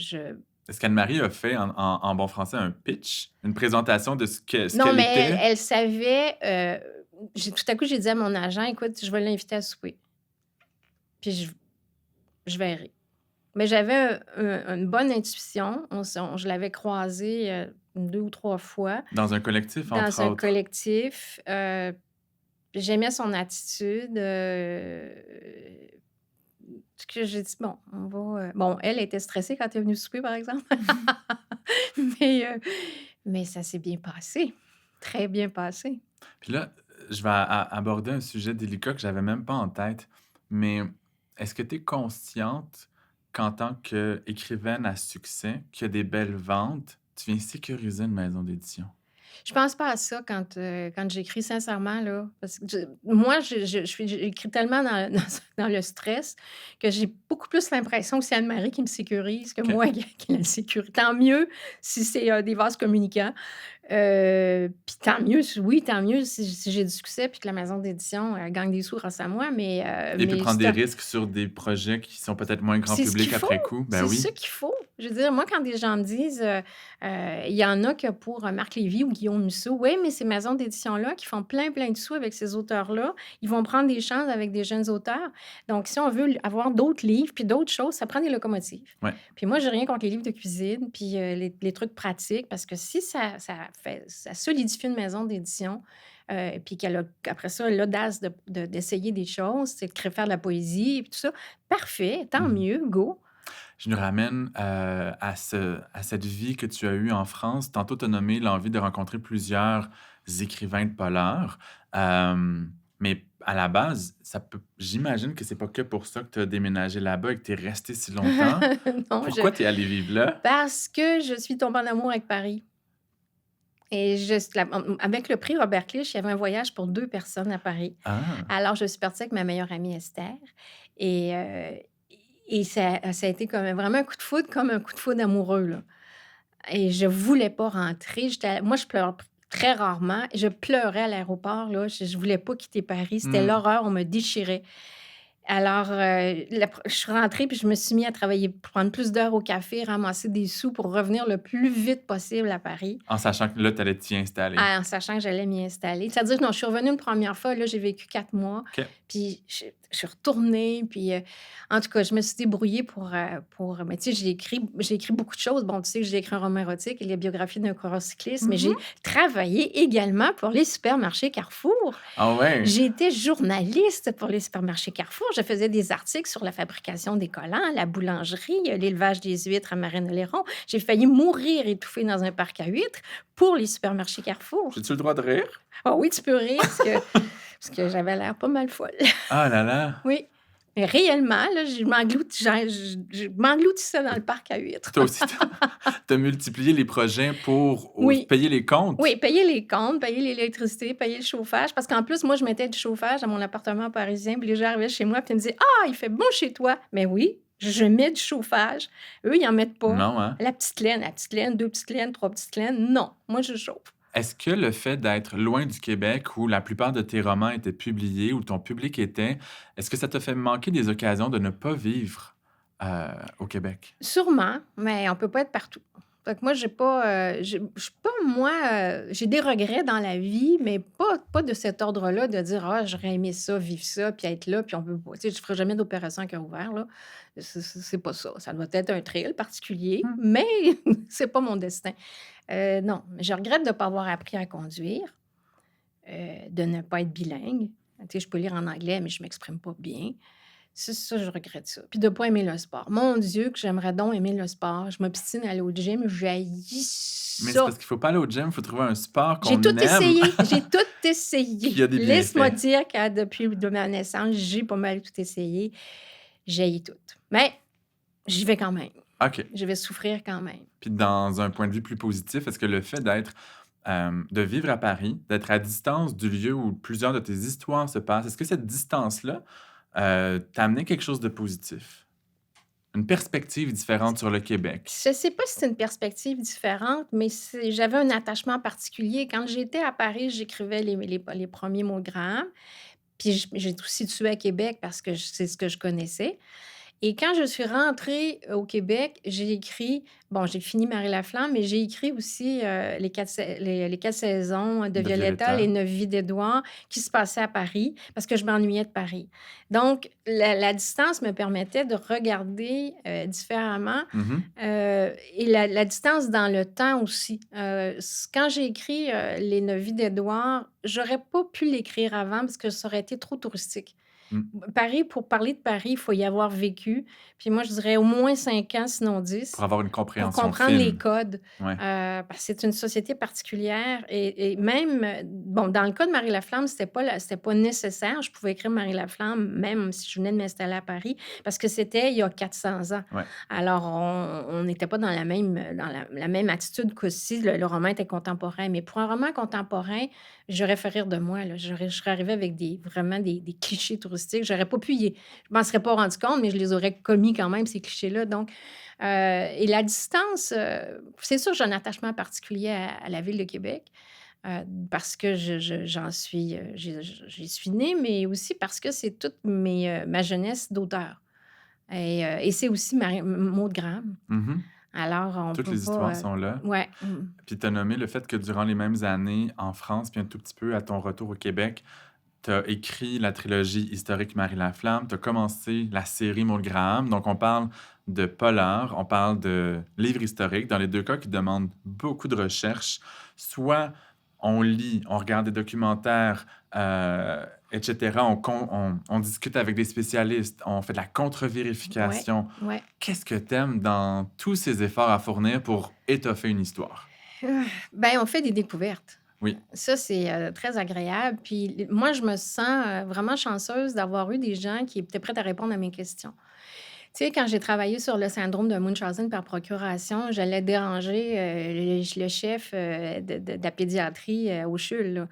Est-ce qu'Anne-Marie a fait en bon français un pitch? Une présentation de ce non, qu'elle mais elle était? elle savait, tout à coup, j'ai dit à mon agent: «Écoute, je vais l'inviter à souper, puis je verrai». Mais j'avais une bonne intuition. Je l'avais croisé, 2 ou 3 fois Dans un collectif, entre dans un autres. collectif. J'aimais son attitude, ce que j'ai dit: «Bon, on va», bon, elle était stressée quand elle est venue souper, par exemple. Mais, mais ça s'est bien passé, très bien passé. Puis là, je vais aborder un sujet délicat que j'avais même pas en tête, mais est-ce que tu es consciente qu'en tant qu'écrivaine à succès, qui a des belles ventes, tu viens sécuriser une maison d'édition? Je pense pas à ça quand j'écris sincèrement là, parce que moi j'écris tellement dans le stress que j'ai beaucoup plus l'impression que c'est Anne-Marie qui me sécurise que OK. moi qui la sécurise. Tant mieux si c'est, des vases communicants, Puis tant mieux oui, tant mieux si j'ai du succès puis que la maison d'édition, gagne des sous grâce à moi, Et puis mais prendre c'est des un risques sur des projets qui sont peut-être moins grand c'est ce qu'il public faut, après coup. Ben c'est oui. ça qu'il faut. Je veux dire, moi, quand des gens me disent, il y en a que pour, Marc Lévy ou Guillaume Musso: «Oui, mais ces maisons d'édition-là qui font plein, plein de sous avec ces auteurs-là, ils vont prendre des chances avec des jeunes auteurs. Donc si on veut avoir d'autres livres puis d'autres choses, ça prend des locomotives». Ouais. Puis moi, j'ai rien contre les livres de cuisine puis, les trucs pratiques parce que si ça solidifie une maison d'édition, puis qu'elle a après ça l'audace d'essayer des choses, c'est de faire de la poésie et tout ça, parfait, tant Mmh. mieux, go. Je nous ramène, à cette vie que tu as eue en France. Tantôt, tu as nommé l'envie de rencontrer plusieurs écrivains de polar, mais à la base, j'imagine que c'est pas que pour ça que tu as déménagé là-bas et que tu es resté si longtemps. Non, Pourquoi tu es allé vivre là? parce que je suis tombée en amour avec Paris et avec le prix Robert Clich, il y avait un voyage pour 2 personnes à Paris. Ah! Alors je suis partie avec ma meilleure amie Esther et ça a été comme vraiment un coup de foudre, comme un coup de foudre amoureux, là. Et je voulais pas rentrer. Moi, je pleure très rarement. Je pleurais à l'aéroport, là. Je voulais pas quitter Paris. C'était Mmh. l'horreur, on me déchirait. Alors, je suis rentrée puis je me suis mis à travailler, prendre plus d'heures au café, ramasser des sous pour revenir le plus vite possible à Paris. En sachant que là, tu allais t'y installer. En sachant que j'allais m'y installer. C'est-à-dire que non, je suis revenue une première fois, là, j'ai vécu 4 mois, OK. puis je suis retournée, puis, en tout cas, je me suis débrouillée mais tu sais, j'ai écrit beaucoup de choses. Bon, tu sais que j'ai écrit un roman érotique et les biographies d'un coureur cycliste, mais j'ai Mmh. travaillé également pour les supermarchés Carrefour. Ah ouais! J'ai été journaliste pour les supermarchés Carrefour. Je faisais des articles sur la fabrication des collants, la boulangerie, l'élevage des huîtres à Marine-Oléron. J'ai failli mourir étouffée dans un parc à huîtres pour les supermarchés Carrefour. J'ai-tu le droit de rire? Ah oui, tu peux rire parce que j'avais l'air pas mal folle. Ah là là! Oui, mais réellement, là, je m'engloutissais dans le parc à huîtres. Toi aussi, tu as multiplié les projets pour Oui. payer les comptes? Oui, payer les comptes, payer l'électricité, payer le chauffage. Parce qu'en plus, moi, je mettais du chauffage à mon appartement parisien. Puis les gens arrivaient chez moi puis ils me disaient: «Ah, il fait bon chez toi!» Mais oui, je mets du chauffage. Eux, ils en mettent pas. Non, hein? La petite laine, 2 petites laines, 3 petites laines. Non, moi, je chauffe. Est-ce que le fait d'être loin du Québec, où la plupart de tes romans étaient publiés, où ton public était, est-ce que ça t'a fait manquer des occasions de ne pas vivre, au Québec? Sûrement, mais on peut pas être partout. Fait que moi, j'ai pas, je suis pas moi, j'ai des regrets dans la vie, mais pas de cet ordre-là de dire: «Ah, j'aurais aimé ça, vivre ça, puis être là, puis on peut pas». Tu sais, je ferai jamais d'opération à cœur ouvert, là. C'est pas ça. Ça doit être un thrill particulier, Mmh. mais c'est pas mon destin. Non, je regrette de ne pas avoir appris à conduire, de ne pas être bilingue. Tu sais, je peux lire en anglais, mais je m'exprime pas bien. C'est ça, je regrette ça. Puis de ne pas aimer le sport. Mon Dieu, que j'aimerais donc aimer le sport. Je m'obstine à aller au gym, j'haïs Mais c'est parce ça. qu'il faut pas aller au gym, il faut trouver un sport J'ai qu'on tout aime, essayé, j'ai tout qui essayé. a des Laisse-moi bienfaits. dire que depuis de ma naissance, j'ai pas mal tout essayé. J'haïs tout. Mais j'y vais quand même. OK. Je vais souffrir quand même. Puis dans un point de vue plus positif, est-ce que le fait de vivre à Paris, d'être à distance du lieu où plusieurs de tes histoires se passent, est-ce que cette distance-là, t'a amené quelque chose de positif? Une perspective différente sur le Québec? Je sais pas si c'est une perspective différente, mais j'avais un attachement particulier. Quand j'étais à Paris, j'écrivais les premiers mots de Graham. Puis j'ai tout situé à Québec parce que c'est ce que je connaissais. Et quand je suis rentrée au Québec, j'ai fini Marie Laflamme, mais j'ai écrit aussi les 4 saisons de De Violetta, les Violetta? 9 vies d'Édouard, qui se passaient à Paris, parce que je m'ennuyais de Paris. Donc, la distance me permettait de regarder différemment Mmh. et la distance dans le temps aussi. Quand j'ai écrit les 9 vies d'Édouard, j'aurais pas pu l'écrire avant parce que ça aurait été trop touristique. Mmh. Paris, pour parler de Paris, il faut y avoir vécu. Puis moi, je dirais au moins 5 ans, sinon 10, Pour avoir une pour compréhension comprendre les fine. codes. Ouais. Parce que c'est une société particulière et même, bon, dans le cas de Marie Laflamme, c'était pas nécessaire. Je pouvais écrire Marie Laflamme même si je venais de m'installer à Paris parce que c'était il y a 400 ans. Ouais. Alors on n'était pas dans la même attitude qu'aussi le roman était contemporain. Mais pour un roman contemporain, j'aurais fait rire de moi, là. Je serais arrivée avec vraiment des clichés touristiques humoristiques. J'aurais pas pu je m'en serais pas rendu compte, mais je les aurais commis quand même, ces clichés-là. Donc, et la distance, c'est sûr que j'ai un attachement particulier à la ville de Québec, parce que j'en suis, j'y suis née, mais aussi parce que c'est toute ma jeunesse d'auteur. Et c'est aussi Maud Graham. Mhm. Alors, on Toutes peut les histoires pas. sont là. Ouais. Puis tu as nommé le fait que durant les mêmes années en France, puis un tout petit peu à ton retour au Québec, tu as écrit la trilogie historique Marie Laflamme, tu as commencé la série Maud Graham. Donc, on parle de polar, on parle de livres historiques, dans les deux cas qui demandent beaucoup de recherche. Soit on lit, on regarde des documentaires, etc. On discute avec des spécialistes, on fait de la Ouais. contre-vérification. Ouais. Qu'est-ce que tu aimes dans tous ces efforts à fournir pour étoffer une histoire? Ben, on fait des découvertes. Oui. Ça, c'est, très agréable. Puis moi, je me sens, vraiment chanceuse d'avoir eu des gens qui étaient prêts à répondre à mes questions. Tu sais, quand j'ai travaillé sur le syndrome de Munchausen par procuration, j'allais déranger, le chef, de la pédiatrie, au CHUL, là,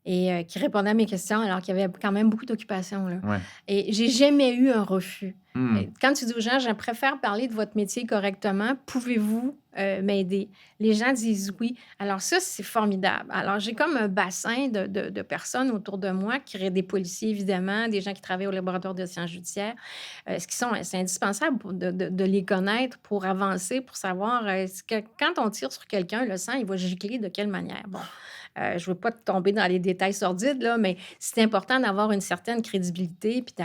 et qui répondait à mes questions alors qu'il y avait quand même beaucoup d'occupations, là. Ouais. Et j'ai jamais eu un refus. Hmm. Quand tu dis aux gens: «Je préfère parler de votre métier correctement, pouvez-vous, m'aider?» Les gens disent oui. Alors ça, c'est formidable. Alors j'ai comme un bassin de personnes autour de moi, des policiers évidemment, des gens qui travaillent au laboratoire de sciences judiciaires, c'est indispensable de les connaître pour avancer, pour savoir, est-ce que quand on tire sur quelqu'un, le sang, il va gicler de quelle manière? Bon, je veux pas tomber dans les détails sordides, là, mais c'est important d'avoir une certaine crédibilité puis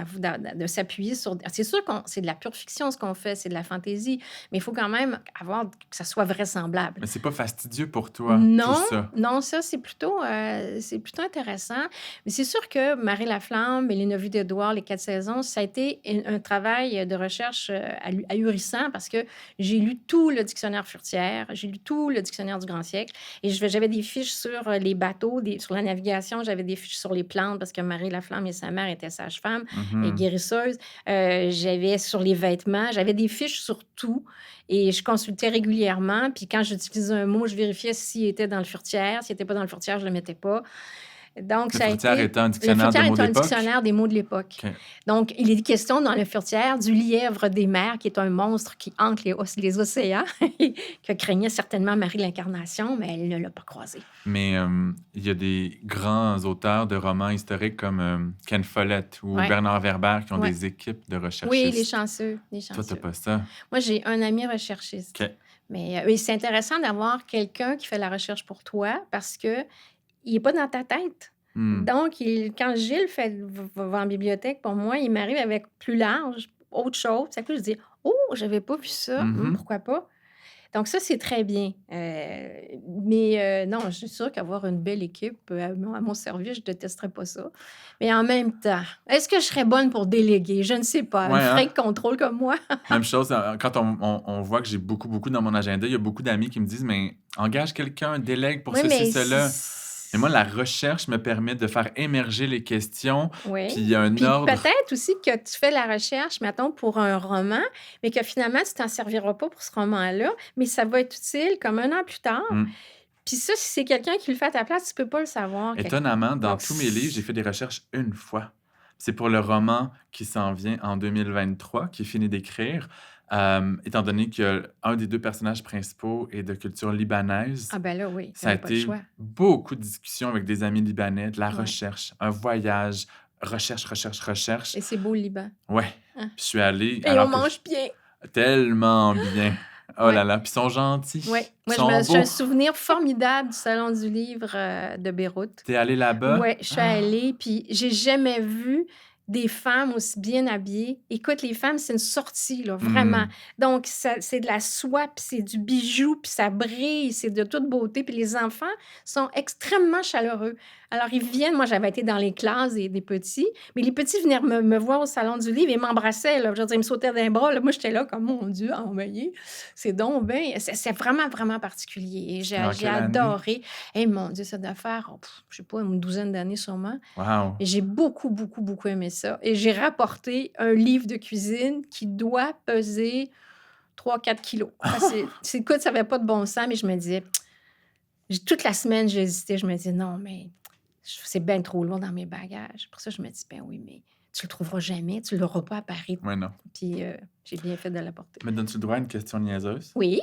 de s'appuyer sur. C'est sûr que c'est de la pure fiction ce qu'on fait, c'est de la fantaisie, mais il faut quand même avoir que ça soit vraisemblable. Mais c'est pas fastidieux pour toi, tout Non, ça? non, ça, c'est plutôt intéressant. Mais c'est sûr que Marie Laflamme et Les Nevues d'Édouard, Les 4 saisons, ça a été un travail de recherche ahurissant parce que j'ai lu tout le dictionnaire Furetière, j'ai lu tout le dictionnaire du Grand Siècle et j'avais des fiches sur les bateaux, sur la navigation, j'avais des fiches sur les plantes parce que Marie Laflamme et sa mère étaient sages-femmes et Mhm. guérisseuses. J'avais sur les vêtements, j'avais des fiches sur tout. Et je consultais régulièrement, puis quand j'utilisais un mot, je vérifiais s'il était dans le Furetière. S'il n'était pas dans le Furetière, je ne le mettais pas. Donc, Le ça a Fruitière été. étant un Le dictionnaire de Furetière mots est un d'époque? dictionnaire des mots de l'époque. OK. Donc, il est question dans le Furetière du lièvre des mers, qui est un monstre qui hante les océans, que craignait certainement Marie l'Incarnation, mais elle ne l'a pas croisé. Mais il y a des grands auteurs de romans historiques comme Ken Follett ou Ouais, Bernard Werber qui ont ouais. des équipes de Oui, recherchistes. les Toi, t'as chanceux. pas ça. Moi, j'ai un ami recherchiste. OK. Mais c'est intéressant d'avoir quelqu'un qui fait la recherche pour toi parce que il est pas dans ta tête. Hmm. Donc quand Gilles va en bibliothèque, pour moi, il m'arrive avec plus large, autre chose. Puis après, je dis: «Oh, j'avais pas vu ça. Mhm. Pourquoi pas?» Donc ça, c'est très bien. Mais non, je suis sûre qu'avoir une belle équipe, à mon service, je détesterais pas ça. Mais en même temps, est-ce que je serais bonne pour déléguer? Je ne sais pas. Un Ouais, frein hein? de contrôle comme moi? Même chose, quand on voit que j'ai beaucoup, beaucoup dans mon agenda, il y a beaucoup d'amis qui me disent, mais engage quelqu'un, délègue pour Oui, ceci, mais cela. Mais moi, la recherche me permet de faire émerger les questions, oui. puis il y a un Puis ordre. peut-être aussi que tu fais la recherche, mettons, pour un roman, mais que finalement, tu t'en serviras pas pour ce roman-là, mais ça va être utile comme 1 an plus tard. Hmm. Puis ça, si c'est quelqu'un qui le fait à ta place, tu peux pas le savoir. Étonnamment, dans Donc, tous mes livres, j'ai fait des recherches une fois. C'est pour le roman qui s'en vient en 2023, qui est fini d'écrire, étant donné qu'un des deux personnages principaux est de culture libanaise. ah ben là, oui, tu Ça a n'avais pas le été choix. beaucoup de discussions avec des amis libanais, de la Ouais. recherche, un voyage, recherche, recherche, recherche. Et c'est beau le Liban. Ouais. Hein. Puis je suis allé, Et on alors que mange bien. tellement bien. Oh Ouais. là là, puis ils sont gentils, Oui. ils Moi, sont j'ai un beaux. souvenir formidable du Salon du livre de Beyrouth. T'es allé là-bas? Ouais, je suis allée, puis j'ai jamais vu des femmes aussi bien habillées. Écoute, les femmes, c'est une sortie, là, vraiment. Hmm. Donc, c'est de la soie, puis c'est du bijou, puis ça brille, c'est de toute beauté. Puis les enfants sont extrêmement chaleureux. Alors, ils viennent, moi, j'avais été dans les classes des petits, mais les petits venaient me voir au Salon du livre et m'embrassaient, là. Je veux dire, ils me sautaient d'un bras, là. Moi, j'étais là comme, mon Dieu, envoyé. C'est donc bien. C'est vraiment, vraiment particulier. Et C'était en j'ai quelle année? adoré. Eh, mon Dieu, ça doit faire, je sais pas, une douzaine d'années sûrement. Wow. Et j'ai beaucoup, beaucoup, beaucoup aimé ça. Et j'ai rapporté un livre de cuisine qui doit peser 3-4 kilos. Écoute, ça n'avait pas de bon sens, mais je me disais, toute la semaine, j'ai hésité. Je me disais, non, mais c'est bien trop lourd dans mes bagages. Pour ça, je me dis, ben oui, mais tu le trouveras jamais, tu l'auras pas à Paris. Ouais, non. Puis j'ai bien fait de l'apporter. Me donnes-tu le droit à une question niaiseuse? Oui!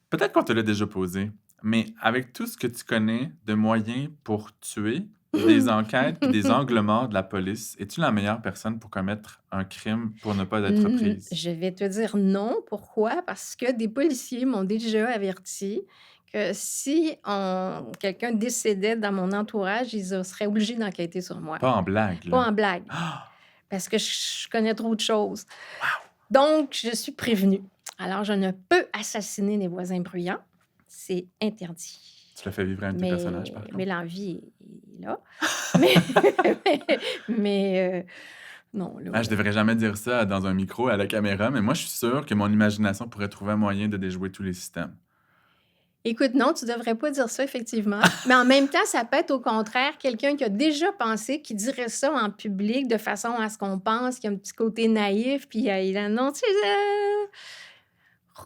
Peut-être qu'on te l'a déjà posé, mais avec tout ce que tu connais de moyens pour tuer, des enquêtes puis des angles morts de la police, es-tu la meilleure personne pour commettre un crime pour ne pas être prise? Je vais te dire non. Pourquoi? Parce que des policiers m'ont déjà averti que si quelqu'un décédait dans mon entourage, ils seraient obligés d'enquêter sur moi. Pas en blague, Pas là. en blague, Ah! parce que je connais trop de choses. Wow! Donc, je suis prévenue. Alors, je ne peux assassiner les voisins bruyants. C'est interdit. Tu l'as fait vivre à un de tes personnages, par Mais contre. l'envie est là. Mais, mais non, là. Ah, je devrais jamais dire ça dans un micro à la caméra, mais moi, je suis sûr que mon imagination pourrait trouver un moyen de déjouer tous les systèmes. Écoute, non, tu devrais pas dire ça, effectivement. Mais en même temps, ça peut être au contraire quelqu'un qui a déjà pensé, qui dirait ça en public de façon à ce qu'on pense qu'il y a un petit côté naïf, puis il a non, tu sais,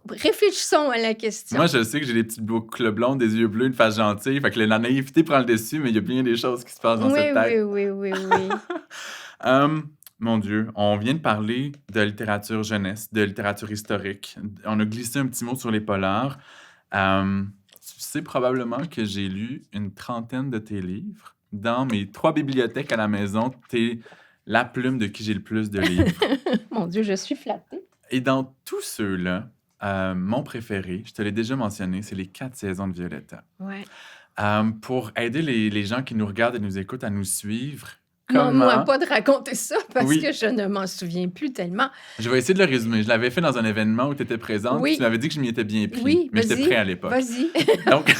réfléchissons à la question. Moi, je sais que j'ai des petites boucles blondes, des yeux bleus, une face gentille, fait que la naïveté prend le dessus, mais il y a bien des choses qui se passent dans Oui, cette oui, tête. oui, oui, oui. Mon Dieu, on vient de parler de littérature jeunesse, de littérature historique. On a glissé un petit mot sur les polars. Tu sais probablement que j'ai lu une trentaine de tes livres. Dans mes 3 bibliothèques à la maison, t'es la plume de qui j'ai le plus de livres. Mon Dieu, je suis flattée. Et dans tous ceux-là, mon préféré, je te l'ai déjà mentionné, c'est Les 4 saisons de Violetta. Ouais. Pour aider les gens qui nous regardent et nous écoutent à nous suivre, Non, moi, comment... pas de raconter ça parce Oui. que je ne m'en souviens plus tellement. Je vais essayer de le résumer. Je l'avais fait dans un événement où tu étais présente. Oui. Tu m'avais dit que je m'y étais bien pris, Oui, mais j'étais vas-y, prêt à l'époque. vas-y. Donc,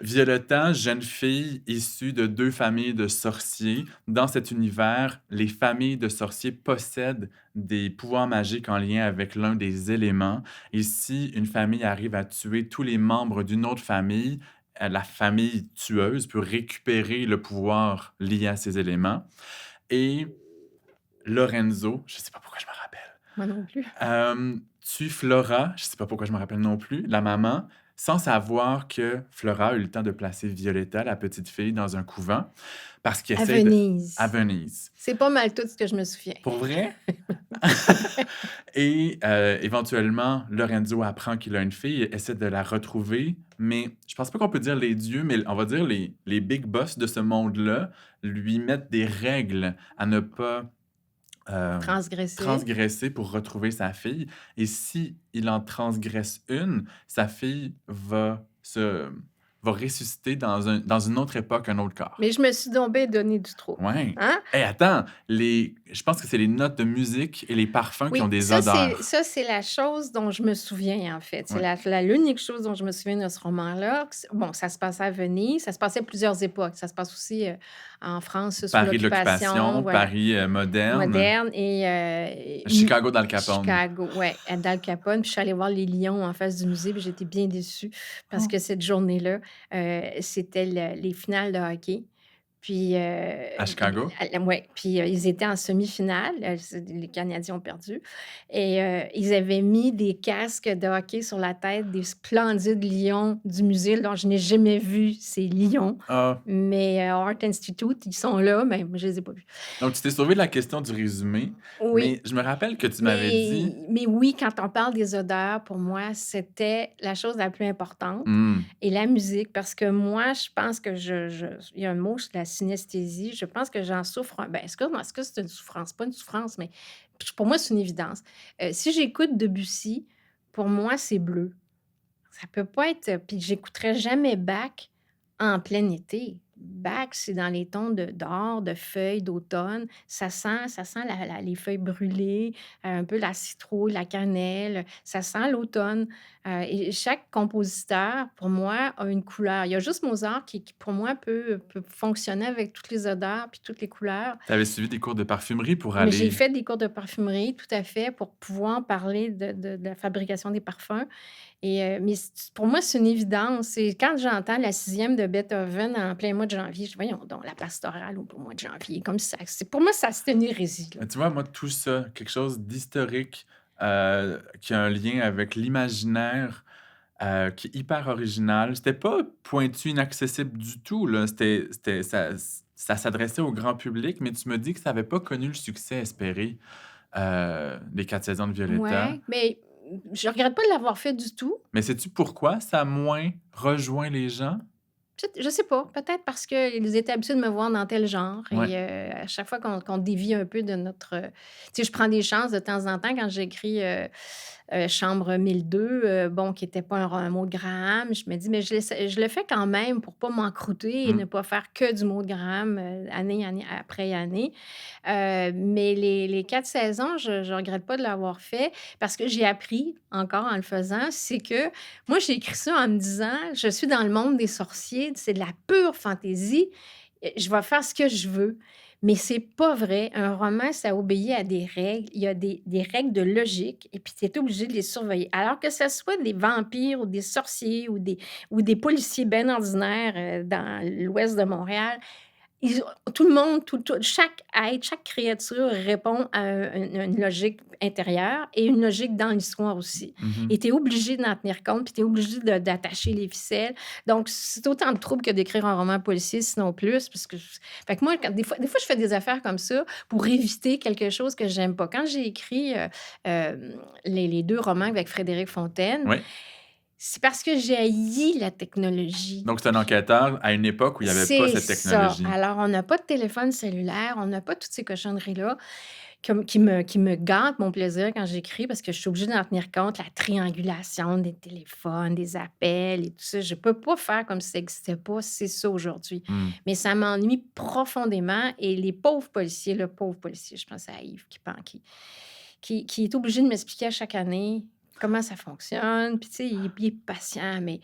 Violetta, jeune fille issue de 2 familles de sorciers. Dans cet univers, les familles de sorciers possèdent des pouvoirs magiques en lien avec l'un des éléments. Et si une famille arrive à tuer tous les membres d'une autre famille, la famille tueuse peut récupérer le pouvoir lié à ces éléments. Et Lorenzo, je ne sais pas pourquoi je me rappelle, Moi non plus. tue Flora, je ne sais pas pourquoi je me rappelle non plus, la maman, sans savoir que Flora a eu le temps de placer Violetta, la petite fille, dans un couvent, parce qu'il À essaie de... Venise. À Venise. C'est pas mal tout ce que je me souviens. Pour vrai? Et éventuellement, Lorenzo apprend qu'il a une fille, essaie de la retrouver, mais je pense pas qu'on peut dire les dieux, mais on va dire les big boss de ce monde-là lui mettent des règles à ne pas transgresser pour retrouver sa fille. Et si il en transgresse une, sa fille va ressusciter dans une autre époque, un autre corps. Mais je me suis donc bien donné du trop. Ouais. Hein? Hey, attends, je pense que c'est les notes de musique et les parfums qui ont des ça, odeurs. ça, c'est la chose dont je me souviens, en fait. C'est Ouais. l'unique chose dont je me souviens de ce roman-là. Bon, ça se passait à Venise, ça se passait à plusieurs époques. Ça se passe aussi en France sous Paris de l'occupation. l'occupation, Voilà. Paris moderne. Moderne et Chicago d'Al Capone. Chicago, oui, d'Al Capone. Puis je suis allée voir les lions en face du musée, puis j'étais bien déçue parce que cette journée-là, c'était les finales de hockey. Puis, À Chicago? Oui, puis ils étaient en semi-finale. Les Canadiens ont perdu. Et ils avaient mis des casques de hockey sur la tête des splendides lions du musée, dont je n'ai jamais vu ces lions. Ah. Mais Art Institute, ils sont là, mais je ne les ai pas vus. Donc, tu t'es sauvé de la question du résumé. Oui. Mais je me rappelle que tu m'avais dit... Mais oui, quand on parle des odeurs, pour moi, c'était la chose la plus importante. Et la musique, parce que moi, je pense que il y a un mot, c'est la synesthésie. Je pense que j'en souffre. Est-ce que c'est une souffrance? Pas une souffrance, mais pour moi, c'est une évidence. Si j'écoute Debussy, pour moi, c'est bleu. Ça peut pas être... Puis j'écouterais jamais Bach en plein été. Bach, c'est dans les tons d'or, de feuilles, d'automne. Ça sent les feuilles brûlées, un peu la citrouille, la cannelle. Ça sent l'automne. Et chaque compositeur, pour moi, a une couleur. Il y a juste Mozart qui pour moi, peut fonctionner avec toutes les odeurs puis toutes les couleurs. Tu avais suivi des cours de parfumerie pour Mais j'ai aller... fait des cours de parfumerie, tout à fait, pour pouvoir parler de la fabrication des parfums. Mais pour moi, c'est une évidence. Et quand j'entends la 6e de Beethoven en plein mois de janvier, je dis, voyons donc, la pastorale au mois de janvier, comme ça. Pour moi, ça, c'est une hérésie. Là. Tu vois, moi, tout ça, quelque chose d'historique qui a un lien avec l'imaginaire, qui est hyper original. C'était pas pointu, inaccessible du tout, là. ça s'adressait au grand public, mais tu me dis que ça n'avait pas connu le succès espéré, Les 4 saisons de Violetta. Ouais, mais je regrette pas de l'avoir fait du tout. Mais sais-tu pourquoi ça a moins rejoint les gens? Peut-être je sais pas, peut-être parce qu'ils étaient habitués de me voir dans tel genre Ouais. et à chaque fois qu'on dévie un peu de notre, tu sais, je prends des chances de temps en temps quand j'écris, Chambre 1002, bon, qui était pas un mot de Graham, je me dis: «Mais je le fais quand même pour pas m'encrouter et ne Mmh. pas faire que du mot de Graham, année après année». Mais les 4 saisons, je regrette pas de l'avoir fait parce que j'ai appris encore en le faisant, c'est que moi, j'ai écrit ça en me disant: «Je suis dans le monde des sorciers, c'est de la pure fantaisie, je vais faire ce que je veux». Mais c'est pas vrai. Un roman, ça obéit à des règles. Il y a des règles de logique et puis tu es obligé de les surveiller. Alors que ce soit des vampires ou des sorciers ou des policiers bien ordinaires, dans l'ouest de Montréal, ils ont tout le monde, chaque être, chaque créature répond à une logique intérieure et une logique dans l'histoire aussi. Mmh. Et tu es obligé d'en tenir compte, puis tu es obligé d'attacher les ficelles. Donc, c'est autant de trouble que d'écrire un roman policier, sinon plus. Parce que, fait que moi, des fois, je fais des affaires comme ça pour éviter quelque chose que j'aime pas. Quand j'ai écrit les deux romans avec Frédéric Fontaine, Oui. c'est parce que j'ai haï la technologie. Donc c'est un enquêteur à une époque où il y avait pas C'est cette ça. technologie. Alors, on n'a pas de téléphone cellulaire, on n'a pas toutes ces cochonneries-là qui me gâtent mon plaisir quand j'écris parce que je suis obligée d'en tenir compte, la triangulation des téléphones, des appels et tout ça. Je peux pas faire comme si ça n'existait pas, c'est ça aujourd'hui. Mmh. Mais ça m'ennuie profondément et les pauvres policiers, le pauvre policier, je pense à Yves qui est obligé de m'expliquer à chaque année comment ça fonctionne. Puis, tu sais, il est patient, mais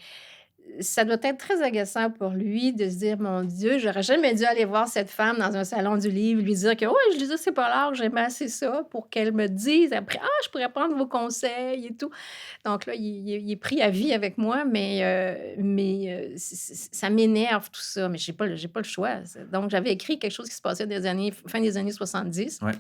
ça doit être très agaçant pour lui de se dire: «Mon Dieu, j'aurais jamais dû aller voir cette femme dans un salon du livre, lui dire que: "Ouais, je lisais C'est pas l'art, j'aimais assez ça"», pour qu'elle me dise après: «Ah, je pourrais prendre vos conseils et tout». Donc là, il est pris à vie avec moi, mais ça m'énerve tout ça, mais j'ai pas le choix. Donc j'avais écrit quelque chose qui se passait des années fin des années 70. Ouais.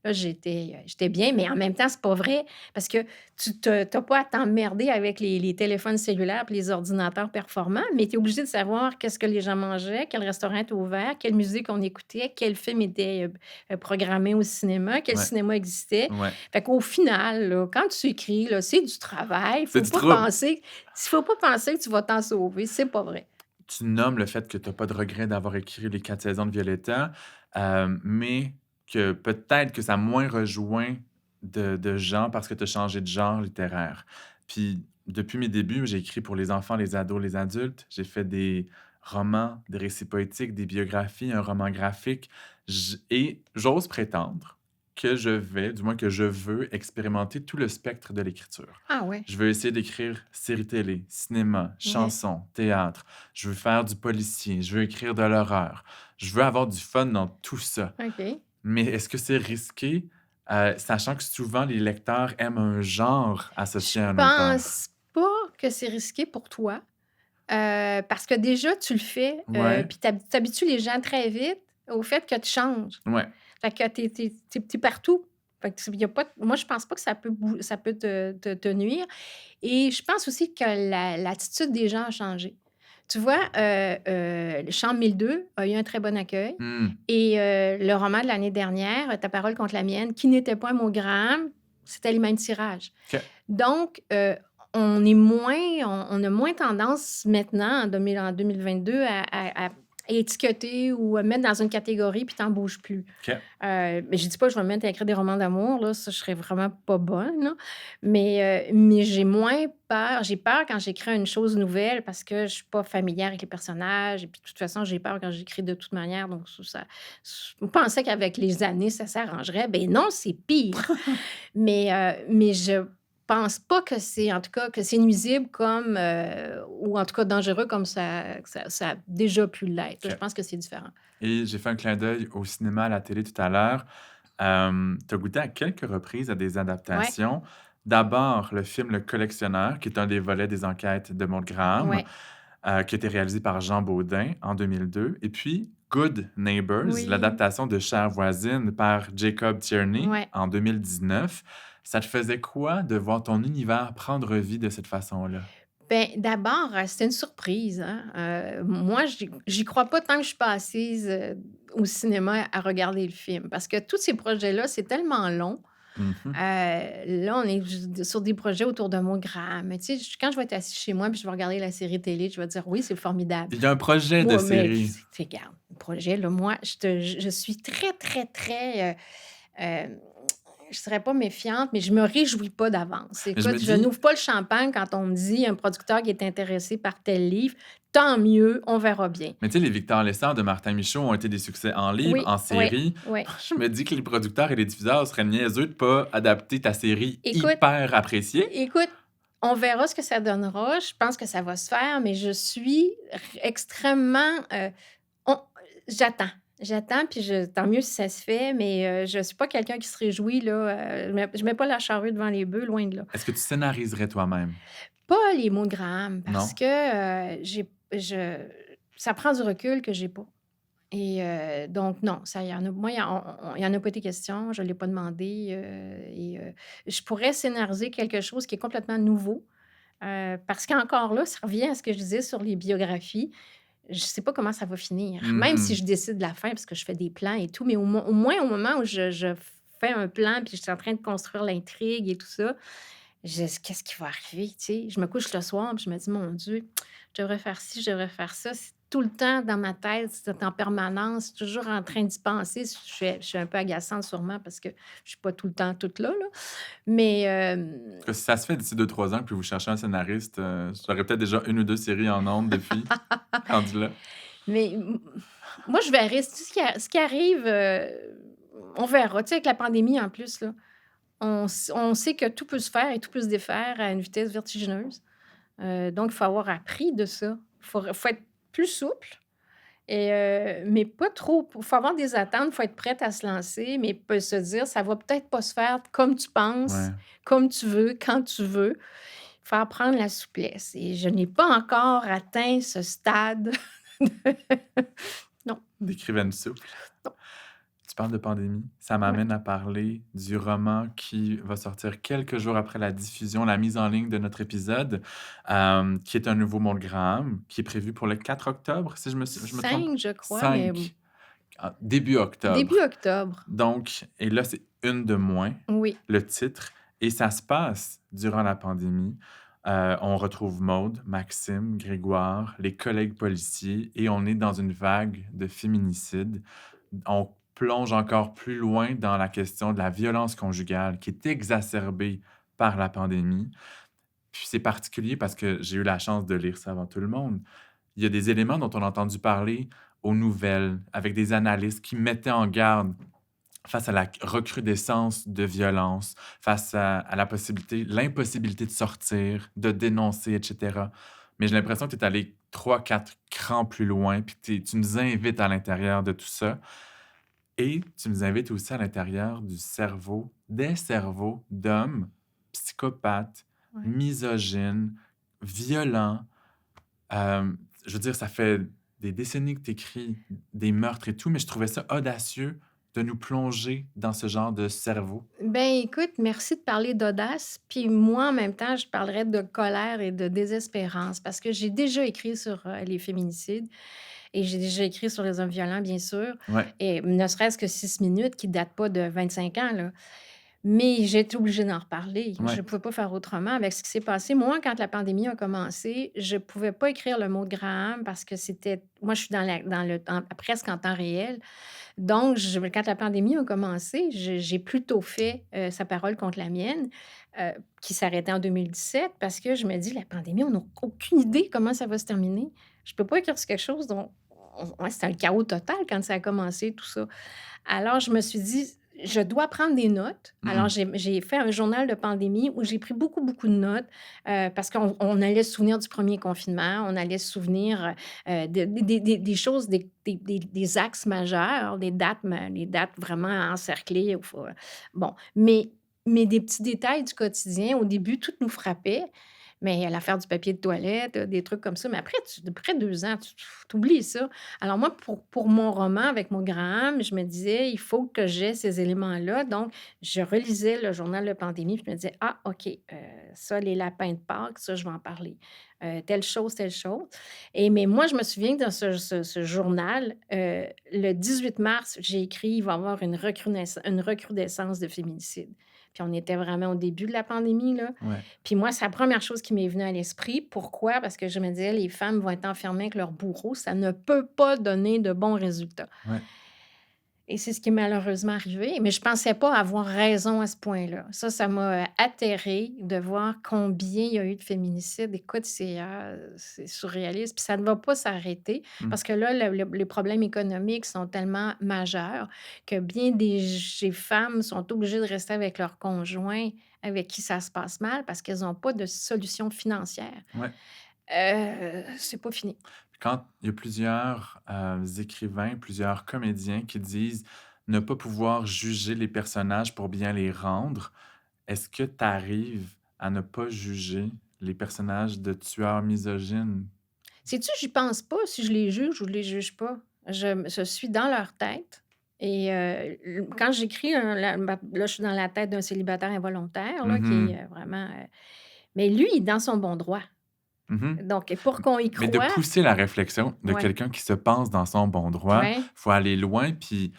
Là, j'étais bien, mais en même temps, c'est pas vrai parce que tu pas à t'emmerder avec les téléphones cellulaires puis les ordinateurs performants, mais tu es obligé de savoir qu'est-ce que les gens mangeaient, quel restaurant était ouvert, quelle musique on écoutait, quel film était, programmé au cinéma, quel Ouais. cinéma existait. Ouais. Fait qu'au final, là, quand tu écris, là, c'est du travail. C'est du trouble. Faut pas penser que tu vas t'en sauver, c'est pas vrai. Tu nommes le fait que tu as pas de regret d'avoir écrit les 4 saisons de Violetta, mais que peut-être que ça a moins rejoint de gens parce que tu as changé de genre littéraire. Puis depuis mes débuts, j'ai écrit pour les enfants, les ados, les adultes. J'ai fait des romans, des récits poétiques, des biographies, un roman graphique. Et j'ose prétendre que je vais, du moins que je veux, expérimenter tout le spectre de l'écriture. Ah ouais, Je veux essayer d'écrire séries télé, cinéma, ouais, chansons, théâtre. Je veux faire du policier. Je veux écrire de l'horreur. Je veux avoir du fun dans tout ça. OK. Mais est-ce que c'est risqué, sachant que souvent les lecteurs aiment un genre Je associé à un auteur? pense pas que c'est risqué pour toi. Parce que déjà, tu le fais, Ouais, puis tu habitues les gens très vite au fait que tu changes. ouais, Fait que tu es partout. Fait que tu y a pas moi, je pense pas que ça peut te nuire et je pense aussi que l'attitude des gens a changé. Tu vois, le Chambre 1002 a eu un très bon accueil mmh, et le roman de l'année dernière, Ta parole contre la mienne, qui n'était pas un mot gramme, c'était les mêmes tirages. OK, Donc, on a moins tendance maintenant en 2022 à étiqueter ou à mettre dans une catégorie puis tu bouges plus. OK. Mais je dis pas que je vais me mettre à écrire des romans d'amour, là, ça je serais vraiment pas bonne, là. Mais j'ai moins peur. J'ai peur quand j'écris une chose nouvelle parce que je suis pas familière avec les personnages et puis de toute façon, j'ai peur quand j'écris de toute manière donc je pensais qu'avec les années, ça s'arrangerait. Ben non, c'est pire. Mais je pense pas que c'est en tout cas, que c'est nuisible comme, ou en tout cas dangereux comme ça a déjà pu l'être. Je OK. pense que c'est différent. Et j'ai fait un clin d'œil au cinéma, à la télé tout à l'heure. Tu as goûté à quelques reprises à des Ouais, adaptations. D'abord, le film Le Collectionneur, qui est un des volets des enquêtes de Maud Graham, ouais, qui a été réalisé par Jean Baudin en 2002. Et puis, Good Neighbors, oui, l'adaptation de Chère voisine par Jacob Tierney ouais. en 2019. Ça te faisait quoi de voir ton univers prendre vie de cette façon-là? Ben, d'abord, c'était une surprise, hein. Moi, j'y crois pas tant que je suis pas assise, au cinéma à regarder le film parce que tous ces projets-là, c'est tellement long. Mmh. Là, on est sur des projets autour de mon gramme. Mais tu sais, quand je vais être assise chez moi puis je vais regarder la série télé, je vais dire: «Oui, c'est formidable». Il y a un projet de Moi, mais série. tu regarde, le projet, là, moi, je suis très, très, très, hem, je serais pas méfiante, mais je me réjouis pas d'avance. Mais je Écoute, me je dis n'ouvre pas le champagne quand on me dit: «Un producteur qui est intéressé par tel livre». Tant mieux, on verra bien. mais tu sais, les Victor Lessard de Martin Michaud ont été des succès en livre, Oui, en oui, série. oui. Je me dis que les producteurs et les diffuseurs seraient niaiseux de pas adapter ta série Écoute hyper appréciée. Écoute, on verra ce que ça donnera. Je pense que ça va se faire, mais je suis extrêmement, on j'attends. J'attends, puis tant mieux si ça se fait, mais je suis pas quelqu'un qui se réjouit là, je mets pas la charrue devant les bœufs, loin de là. Est-ce que tu scénariserais toi-même? Pas les mots de Graham parce Non? que, j'ai je ça prend du recul que j'ai pas et donc non, ça il y en a moi, il y en a pas été question, je l'ai pas demandé, je pourrais scénariser quelque chose qui est complètement nouveau. Parce qu'encore là, ça revient à ce que je disais sur les biographies. Je sais pas comment ça va finir. Même si Mmh. je décide de la fin, parce que je fais des plans et tout, mais au moins au moment où je fais un plan, puis je suis en train de construire l'intrigue et tout ça, qu'est-ce qui va arriver, tu sais? Je me couche le soir, puis je me dis: «Mon Dieu, je devrais faire ci, je devrais faire ça». C'est tout le temps dans ma tête, c'est en permanence, toujours en train d'y penser. Je suis un peu agaçante sûrement parce que je suis pas tout le temps toute là. Mais En tout cas, si ça se fait d'ici 2-3 ans, puis vous cherchez un scénariste, j'aurais peut-être déjà une ou 2 séries en ondes depuis, rendu là. Mais moi, je verrai. Ce qui arrive, on verra. Tu sais, avec la pandémie, en plus, là, on sait que tout peut se faire et tout peut se défaire à une vitesse vertigineuse. Donc il faut avoir appris de ça. Faut être plus souple mais pas trop. Il faut avoir des attentes, il faut être prête à se lancer, mais peut se dire: «Ça va peut-être pas se faire comme tu penses, Ouais. comme tu veux, quand tu veux». Il faut apprendre la souplesse et je n'ai pas encore atteint ce stade. Non, D'écrivaine souple. non. Tu parles de pandémie, ça Ouais. m'amène à parler du roman qui va sortir quelques jours après la diffusion, la mise en ligne de notre épisode, qui est Un nouveau monde Graham, qui est prévu pour le 4 octobre, si je me trompe? 5, je crois, mais 5, début début octobre. octobre. Donc et là, c'est une de moins, Oui, le titre et ça se passe durant la pandémie. On retrouve Maude, Maxime, Grégoire, les collègues policiers et on est dans une vague de féminicides. On plonge encore plus loin dans la question de la violence conjugale qui est exacerbée par la pandémie. Puis c'est particulier parce que j'ai eu la chance de lire ça avant tout le monde. Il y a des éléments dont on a entendu parler aux nouvelles, avec des analystes qui mettaient en garde face à la recrudescence de violence, face à la possibilité l'impossibilité de sortir, de dénoncer et cetera. Mais j'ai l'impression que tu es allé 3-4 crans plus loin, puis tu nous invites à l'intérieur de tout ça et tu nous invites aussi à l'intérieur du cerveau des cerveaux d'hommes psychopathes, ouais. misogynes, violents. Je veux dire, ça fait des décennies que tu écris des meurtres et tout, mais je trouvais ça audacieux de nous plonger dans ce genre de cerveau. Ben, écoute, merci de parler d'audace, puis moi, en même temps, je parlerais de colère et de désespérance parce que j'ai déjà écrit sur, les féminicides et j'ai déjà écrit sur les hommes violents, bien sûr Ouais, et ne serait-ce que 6 minutes qui datent pas de 25 ans, là. Mais j'ai été obligée d'en reparler. Je ouais. ne pouvais pas faire autrement avec ce qui s'est passé. Moi, quand la pandémie a commencé, je ne pouvais pas écrire le mot de Graham parce que c'était moi, je suis dans le temps presque en temps réel. Donc quand la pandémie a commencé, j'ai plutôt fait, sa parole contre la mienne, heu, qui s'arrêtait en 2017 parce que je me dis: «La pandémie, on n'a aucune idée comment ça va se terminer». Je peux pas écrire sur quelque chose dont ouais, c'était un chaos total quand ça a commencé tout ça. Alors je me suis dit: «Je dois prendre des notes». Mmh Alors mh. j'ai fait un journal de pandémie où j'ai pris beaucoup, beaucoup de notes, parce qu'on allait se souvenir du premier confinement, on allait se souvenir, des choses, des axes majeurs, des dates vraiment encerclées, bon, mais des petits détails du quotidien, au début, tout nous frappait, Mais l'affaire du papier de toilette, des trucs comme ça, mais après 2 ans, tu oublies ça. Alors moi, pour mon roman avec mon grand, je me disais: «Il faut que j'aie ces éléments-là», donc je relisais le journal de pandémie, puis je me disais: «Ah OK, ça, les lapins de Pâques, ça, je vais en parler. Telle chose, telle chose». Mais moi, je me souviens dans ce journal, le 18 mars, j'ai écrit: «Il va y avoir une recrudescence de féminicides». Puis on était vraiment au début de la pandémie, là. Ouais, Puis moi, c'est la première chose qui m'est venue à l'esprit. Pourquoi? Parce que je me disais: «Les femmes vont être enfermées avec leur bourreau, ça ne peut pas donner de bons résultats». ouais. Et c'est ce qui est malheureusement arrivé, mais je pensais pas avoir raison à ce point-là. Ça m'a, atterrée de voir combien il y a eu de féminicides. Écoute, c'est surréaliste, puis ça ne va pas s'arrêter Mmh. parce que là, les problèmes économiques sont tellement majeurs que bien des femmes sont obligées de rester avec leurs conjoints avec qui ça se passe mal parce qu'elles ont pas de solution financière. Ouais. C'est pas fini. Quand il y a plusieurs, écrivains, plusieurs comédiens qui disent ne pas pouvoir juger les personnages pour bien les rendre, est-ce que tu arrives à ne pas juger les personnages de tueurs misogynes? Sais-tu, j'y pense pas si je les juge ou je les juge pas. Je suis dans leur tête et quand j'écris là, je suis dans la tête d'un célibataire involontaire là, qui Mmh. est, vraiment, mais lui, il est dans son bon droit. Mmh. Donc pour qu'on y Mais de croie pousser la réflexion de ouais, quelqu'un qui se pense dans son bon droit, ouais. faut aller loin, puis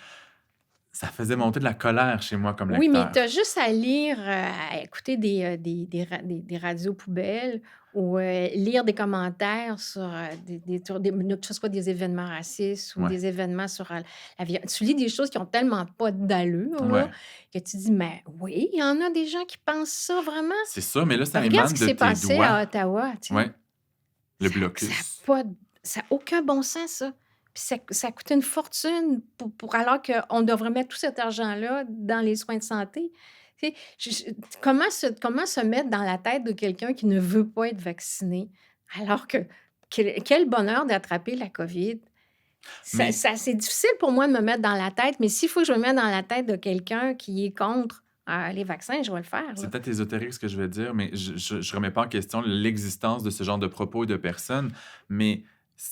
ça faisait monter de la colère chez moi comme Oui, mais tu as lecteur. juste à lire, à écouter des radios poubelles ou lire des commentaires sur, que ce soit des événements racistes ou Ouais, des événements sur, la vie. Tu lis des choses qui ont tellement pas d'allure, là, ouais. que tu dis: «Mais oui, il y en a des gens qui pensent ça vraiment?» C'est ça, mais là, ça Regarde ce émane qui de s'est tes passé doigts. à Ottawa, tu sais. Ouais, le Ça a blocus. pas d ça a aucun bon sens ça. Puis ça coûte une fortune alors qu'on devrait mettre tout cet argent-là dans les soins de santé. Tu sais, je comment se mettre dans la tête de quelqu'un qui ne veut pas être vacciné, alors que quel bonheur d'attraper la COVID. Mais C'est difficile pour moi de me mettre dans la tête, mais s'il faut que je me mette dans la tête de quelqu'un qui est contre, les vaccins, je vais le faire, c'est là. peut-être ésotérique ce que je veux dire, mais je remets pas en question l'existence de ce genre de propos et de personnes, mais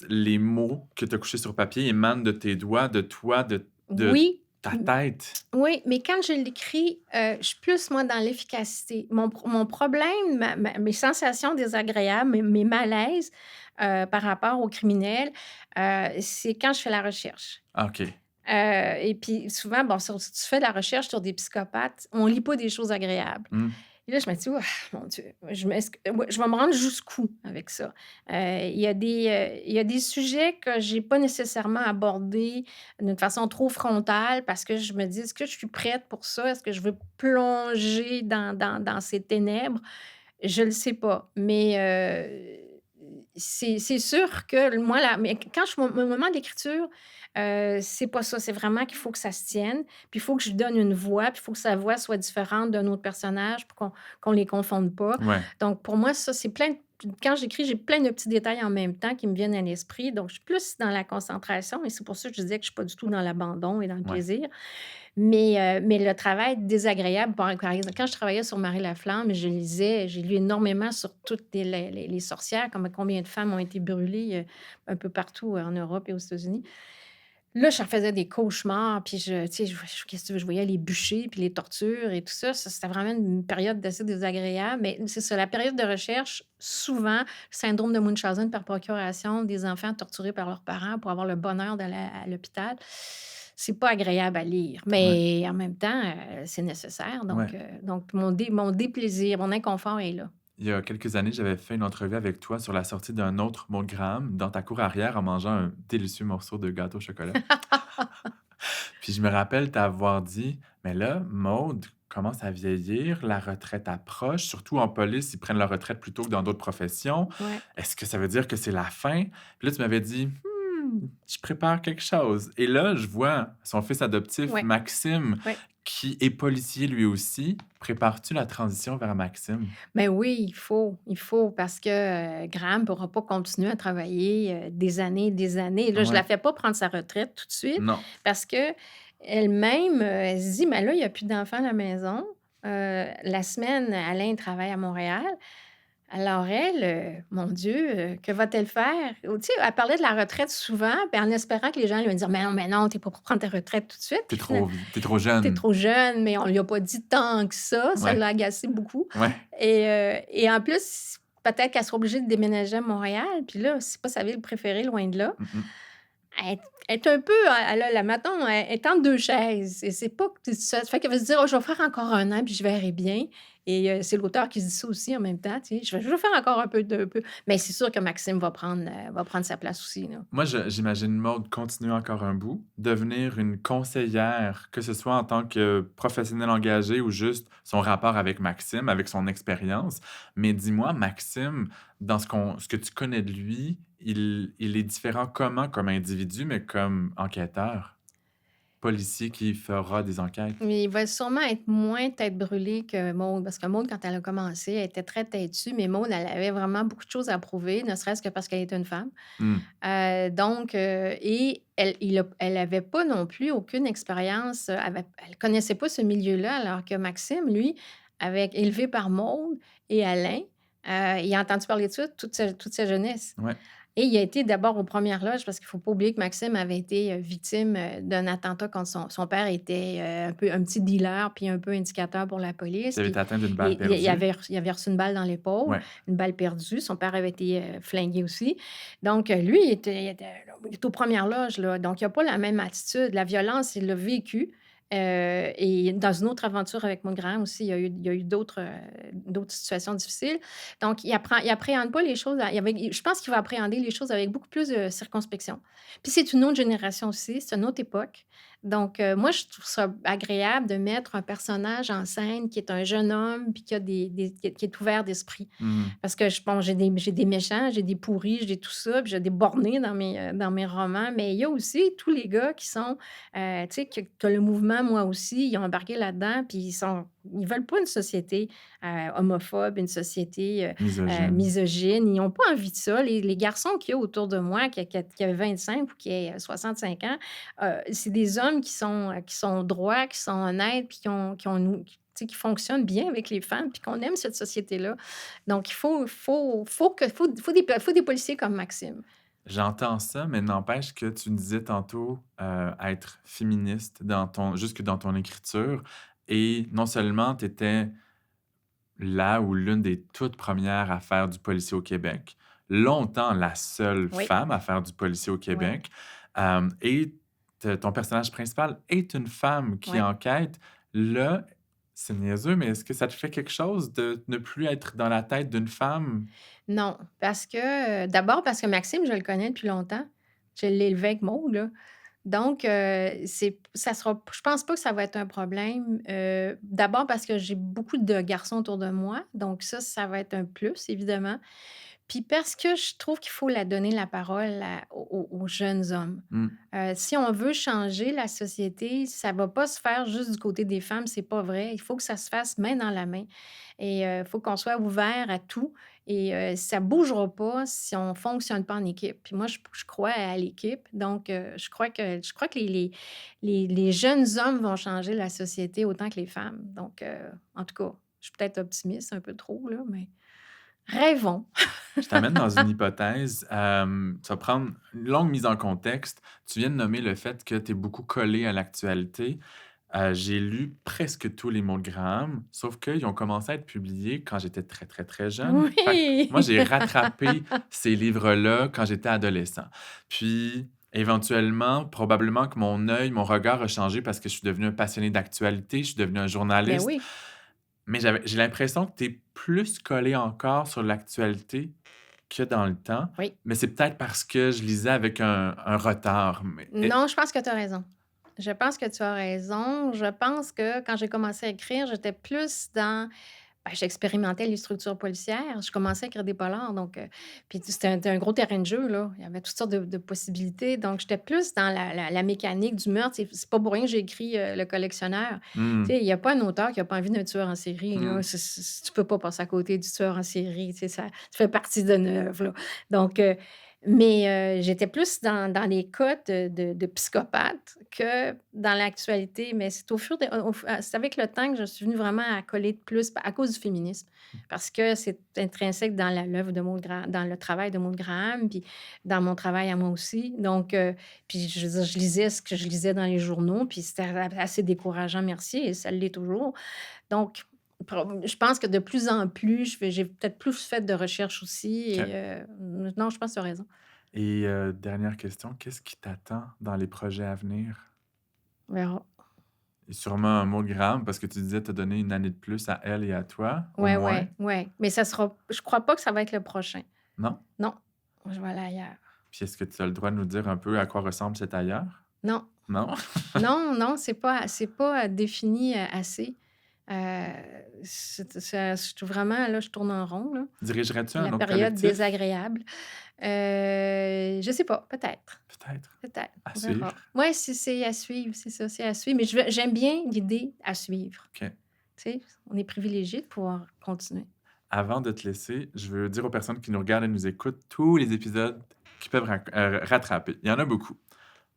les mots que tu as couchés sur papier émanent de tes doigts, de toi, de Oui. ta tête. Oui, mais quand je l'écris, je suis plus, moi, dans l'efficacité. Mon problème, mes sensations désagréables, mes malaises, par rapport aux criminels, c'est quand je fais la recherche. Ah, OK. Et puis souvent, bon, si tu fais de la recherche sur des psychopathes, on lit pas des choses agréables. Mmh. Et là, je me dis: «Ouah, mon Dieu, ouais, je vais me rendre jusqu'où avec ça?» Il y a des sujets que j'ai pas nécessairement abordés d'une façon trop frontale parce que je me dis: «Est-ce que je suis prête pour ça? Est-ce que je veux plonger dans ces ténèbres?» Je le sais pas, mais c'est sûr que moi, là mais quand je mon moment d'écriture, c'est pas ça. C'est vraiment qu'il faut que ça se tienne, puis il faut que je lui donne une voix, puis il faut que sa voix soit différente d'un autre personnage pour qu'on les confonde pas. Ouais, Donc pour moi, ça, c'est plein de quand j'écris, j'ai plein de petits détails en même temps qui me viennent à l'esprit, donc je suis plus dans la concentration et c'est pour ça que je disais que je suis pas du tout dans l'abandon et dans le ouais. plaisir. Mais le travail désagréable, par exemple, quand je travaillais sur Marie Laflamme, je lisais, j'ai lu énormément sur toutes les sorcières, comme combien de femmes ont été brûlées, un peu partout, en Europe et aux États-Unis. Là, j'en faisais des cauchemars, puis tu sais, qu'est-ce que tu veux, je voyais les bûchers, puis les tortures et tout ça. Ça, c'était vraiment une période assez désagréable, mais c'est ça, la période de recherche, souvent, syndrome de Munchausen par procuration, des enfants torturés par leurs parents pour avoir le bonheur d'aller à l'hôpital. C'est pas agréable à lire, Ouais, mais en même temps, c'est nécessaire, ouais. donc mon déplaisir, mon inconfort est là. Il y a quelques années, j'avais fait une entrevue avec toi sur la sortie d'un autre mot dans ta cour arrière en mangeant un délicieux morceau de gâteau au chocolat. Puis je me rappelle t'avoir dit: «Mais là, Maude commence à vieillir, la retraite approche, surtout en police, ils prennent leur retraite plus tôt que dans d'autres professions. Ouais, Est-ce que ça veut dire que c'est la fin?» Puis là, tu m'avais dit: je prépare quelque chose» et là, je vois son fils adoptif ouais, Maxime, ouais. qui est policier lui aussi. Prépares-tu la transition vers Maxime? Mais oui, il faut parce que, Graham ne pourra pas continuer à travailler, des années et des années. Là, je ne la Ouais. fais pas prendre sa retraite tout de suite Non. parce qu'elle-même, elle se dit: «Mais là, il y a plus d'enfants à la maison». La semaine, Alain travaille à Montréal. Alors elle, mon Dieu, que va-t-elle faire? Ou tu sais, elle parlait de la retraite souvent, puis en espérant que les gens lui allaient dire: mais non, t'es pas pour prendre ta retraite tout de suite. T'es Puis finalement, trop tu jeune. trop jeune, mais on lui a pas dit tant que ça Ouais, l'a agacé beaucoup ouais. et en plus, peut-être qu'elle sera obligée de déménager à Montréal, puis là, c'est pas sa ville préférée, loin de là. Mmh mh. Elle est un peu elle a la mettons, elle est entre 2 chaises et c'est pas que ça fait qu'elle va se dire: «Oh, je vais faire encore un an, puis je verrai bien» et c'est l'auteur qui se dit ça aussi en même temps, tu sais: «Je vais faire encore un peu» mais c'est sûr que Maxime va prendre sa place aussi, là. Moi, j'imagine Maude continuer encore un bout, devenir une conseillère, que ce soit en tant que professionnelle engagée ou juste son rapport avec Maxime, avec son expérience. Mais dis-moi, Maxime, dans ce que tu connais de lui, il est différent comment comme individu, mais comme enquêteur, policier qui fera des enquêtes? Mais il va sûrement être moins tête brûlée que Maude, parce que Maude, quand elle a commencé, elle était très têtue, mais Maude, elle avait vraiment beaucoup de choses à prouver, ne serait-ce que parce qu'elle est une femme. Mmh. Donc et elle avait pas non plus aucune expérience, elle connaissait pas ce milieu-là, alors que Maxime, lui, avait élevé par Maude et Alain, il a entendu parler de ça toute sa jeunesse. Ouais. Et il a été d'abord aux premières loges parce qu'il faut pas oublier que Maxime avait été, victime, d'un attentat quand son père était, un petit dealer puis un peu indicateur pour la police. Tu avais Puis été atteint d'une balle perdue? il avait reçu une balle dans l'épaule, Ouais. une balle perdue. Son père avait été, flingué aussi. Donc, lui, il était aux premières loges, là. Donc il a pas la même attitude. La violence, il l'a vécue, et dans une autre aventure avec mon grand aussi, il y a eu d'autres situations difficiles. Donc il appréhende pas les choses je pense qu'il va appréhender les choses avec beaucoup plus de circonspection. Puis c'est une autre génération aussi, c'est une autre époque. Donc moi, je trouve ça agréable de mettre un personnage en scène qui est un jeune homme puis qui a qui est ouvert d'esprit. Mmh. Parce que j'ai des méchants, j'ai des pourris, j'ai tout ça, puis j'ai des bornés dans mes romans, mais il y a aussi tous les gars qui sont, tu sais, que le mouvement, moi aussi, ils ont embarqué là-dedans, puis ils veulent pas une société, homophobe, une société, Misogyne. misogyne. Ils ont pas envie de ça. Les garçons qu'il y a autour de moi qui avaient 25 ou qui aient 65 ans, c'est des hommes qui sont droits, qui sont honnêtes, puis qui ont nous tu sais, qui fonctionnent bien avec les femmes, puis qu'on aime cette société-là. Donc faut des policiers comme Maxime. J'entends ça, mais n'empêche que tu me disais tantôt, être féministe jusque dans ton écriture et non seulement tu étais là ou l'une des toutes premières à faire du policier au Québec, longtemps la seule Oui, femme à faire du policier au oui, Québec, et te ton personnage principal est une femme qui oui. enquête. Là, c'est niaiseux, mais est-ce que ça te fait quelque chose de ne plus être dans la tête d'une femme? Non, parce que, d'abord parce que Maxime, je le connais depuis longtemps. Je l'ai élevé avec Maud, là. Donc, je pense pas que ça va être un problème. D'abord parce que j'ai beaucoup de garçons autour de moi, donc ça va être un plus, évidemment. Puis parce que je trouve qu'il faut la donner la parole aux jeunes hommes. Mmh. Si on veut changer la société, ça va pas se faire juste du côté des femmes, c'est pas vrai. Il faut que ça se fasse main dans la main et il faut qu'on soit ouvert à tout et ça bougera pas si on fonctionne pas en équipe. Puis moi, je crois à l'équipe, donc je crois que les jeunes hommes vont changer la société autant que les femmes. Donc en tout cas, je suis peut-être optimiste un peu trop là, mais rêvons. Je t'amène dans une hypothèse, ça va prendre une longue mise en contexte. Tu viens de nommer le fait que tu es beaucoup collé à l'actualité. J'ai lu presque tous les mots de Graham, sauf qu'ils ont commencé à être publiés quand j'étais très, très, très jeune. Fait que Oui! moi, j'ai rattrapé ces livres-là quand j'étais adolescent. Puis, éventuellement, probablement que mon œil, mon regard a changé parce que je suis devenu un passionné d'actualité, je suis devenu un Ben journaliste. oui, Mais j'ai l'impression que tu es plus collé encore sur l'actualité que dans le temps, oui. mais c'est peut-être parce que je lisais avec un retard, mais Non, je pense que tu as raison. Je pense que tu as raison. Je pense que quand j'ai commencé à écrire, j'étais plus dans j'expérimentais les structures policières. Je commençais à écrire des polars, donc puis c'était un gros terrain de jeu, là. Il y avait toutes sortes de possibilités, donc j'étais plus dans la mécanique du meurtre. C'est pas pour rien que j'ai écrit, Le Collectionneur. Tu mmh, sais, il y a pas un auteur qui a pas envie d'un tueur en série, là. mmh. Tu peux pas passer à côté du tueur en série, tu sais, ça fait partie de l'œuvre, là. Donc Mais j'étais plus dans les cas de psychopathe que dans l'actualité, mais c'est au fur des au f c'est avec le temps que je suis venue vraiment à coller de plus à cause du féminisme. Parce que c'est intrinsèque dans l'œuvre de Maud Gra dans le travail de Maud Graham, puis dans mon travail à moi aussi. Donc puis je veux dire, je lisais ce que je lisais dans les journaux, puis c'était assez décourageant, merci, et ça l'est toujours. Donc je pense que de plus en plus, j'ai peut-être plus fait de recherches aussi OK. et non, je pense que tu as raison. Et dernière question, qu'est-ce qui t'attend dans les projets à venir? On verra. Et sûrement un mot gramme parce que tu disais, tu donné une année de plus à elle et à toi, au Ouais, moins? ouais, ouais, mais ça sera je crois pas que ça va être le prochain. Non? Non, je vais aller ailleurs. Puis est-ce que tu as le droit de nous dire un peu à quoi ressemble cet ailleurs? Non, Non? non, non, c'est pas défini, assez. Heu, je trouve vraiment là, je tourne en rond, là. Dirigerais-tu un La autre période collectif? désagréable. Je sais pas, peut-être, Peut-être. peut-être, À on suivre? verra. Ouais, c'est à suivre, c'est ça, c'est à suivre, mais j'aime bien l'idée à suivre, OK. tu sais? On est privilégiés de pouvoir continuer. Avant de te laisser, je veux dire aux personnes qui nous regardent et nous écoutent tous les épisodes qu'ils peuvent rattraper. Il y en a beaucoup.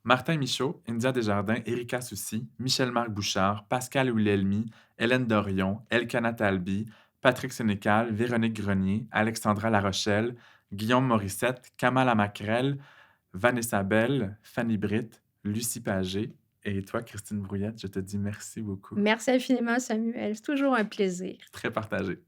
Martin Michaud, India Desjardins, Erika Soucy, Michel-Marc Bouchard, Pascal Oulielmi, Hélène Dorion, Elkana Talbi, Patrick Sénécal, Véronique Grenier, Alexandra Larochelle, Guillaume Morissette, Kamala Macrel, Vanessa Bell, Fanny Britt, Lucie Pagé et toi, Christine Brouillette, je te dis merci beaucoup. Merci infiniment, Samuel, c'est toujours un plaisir. Très partagé.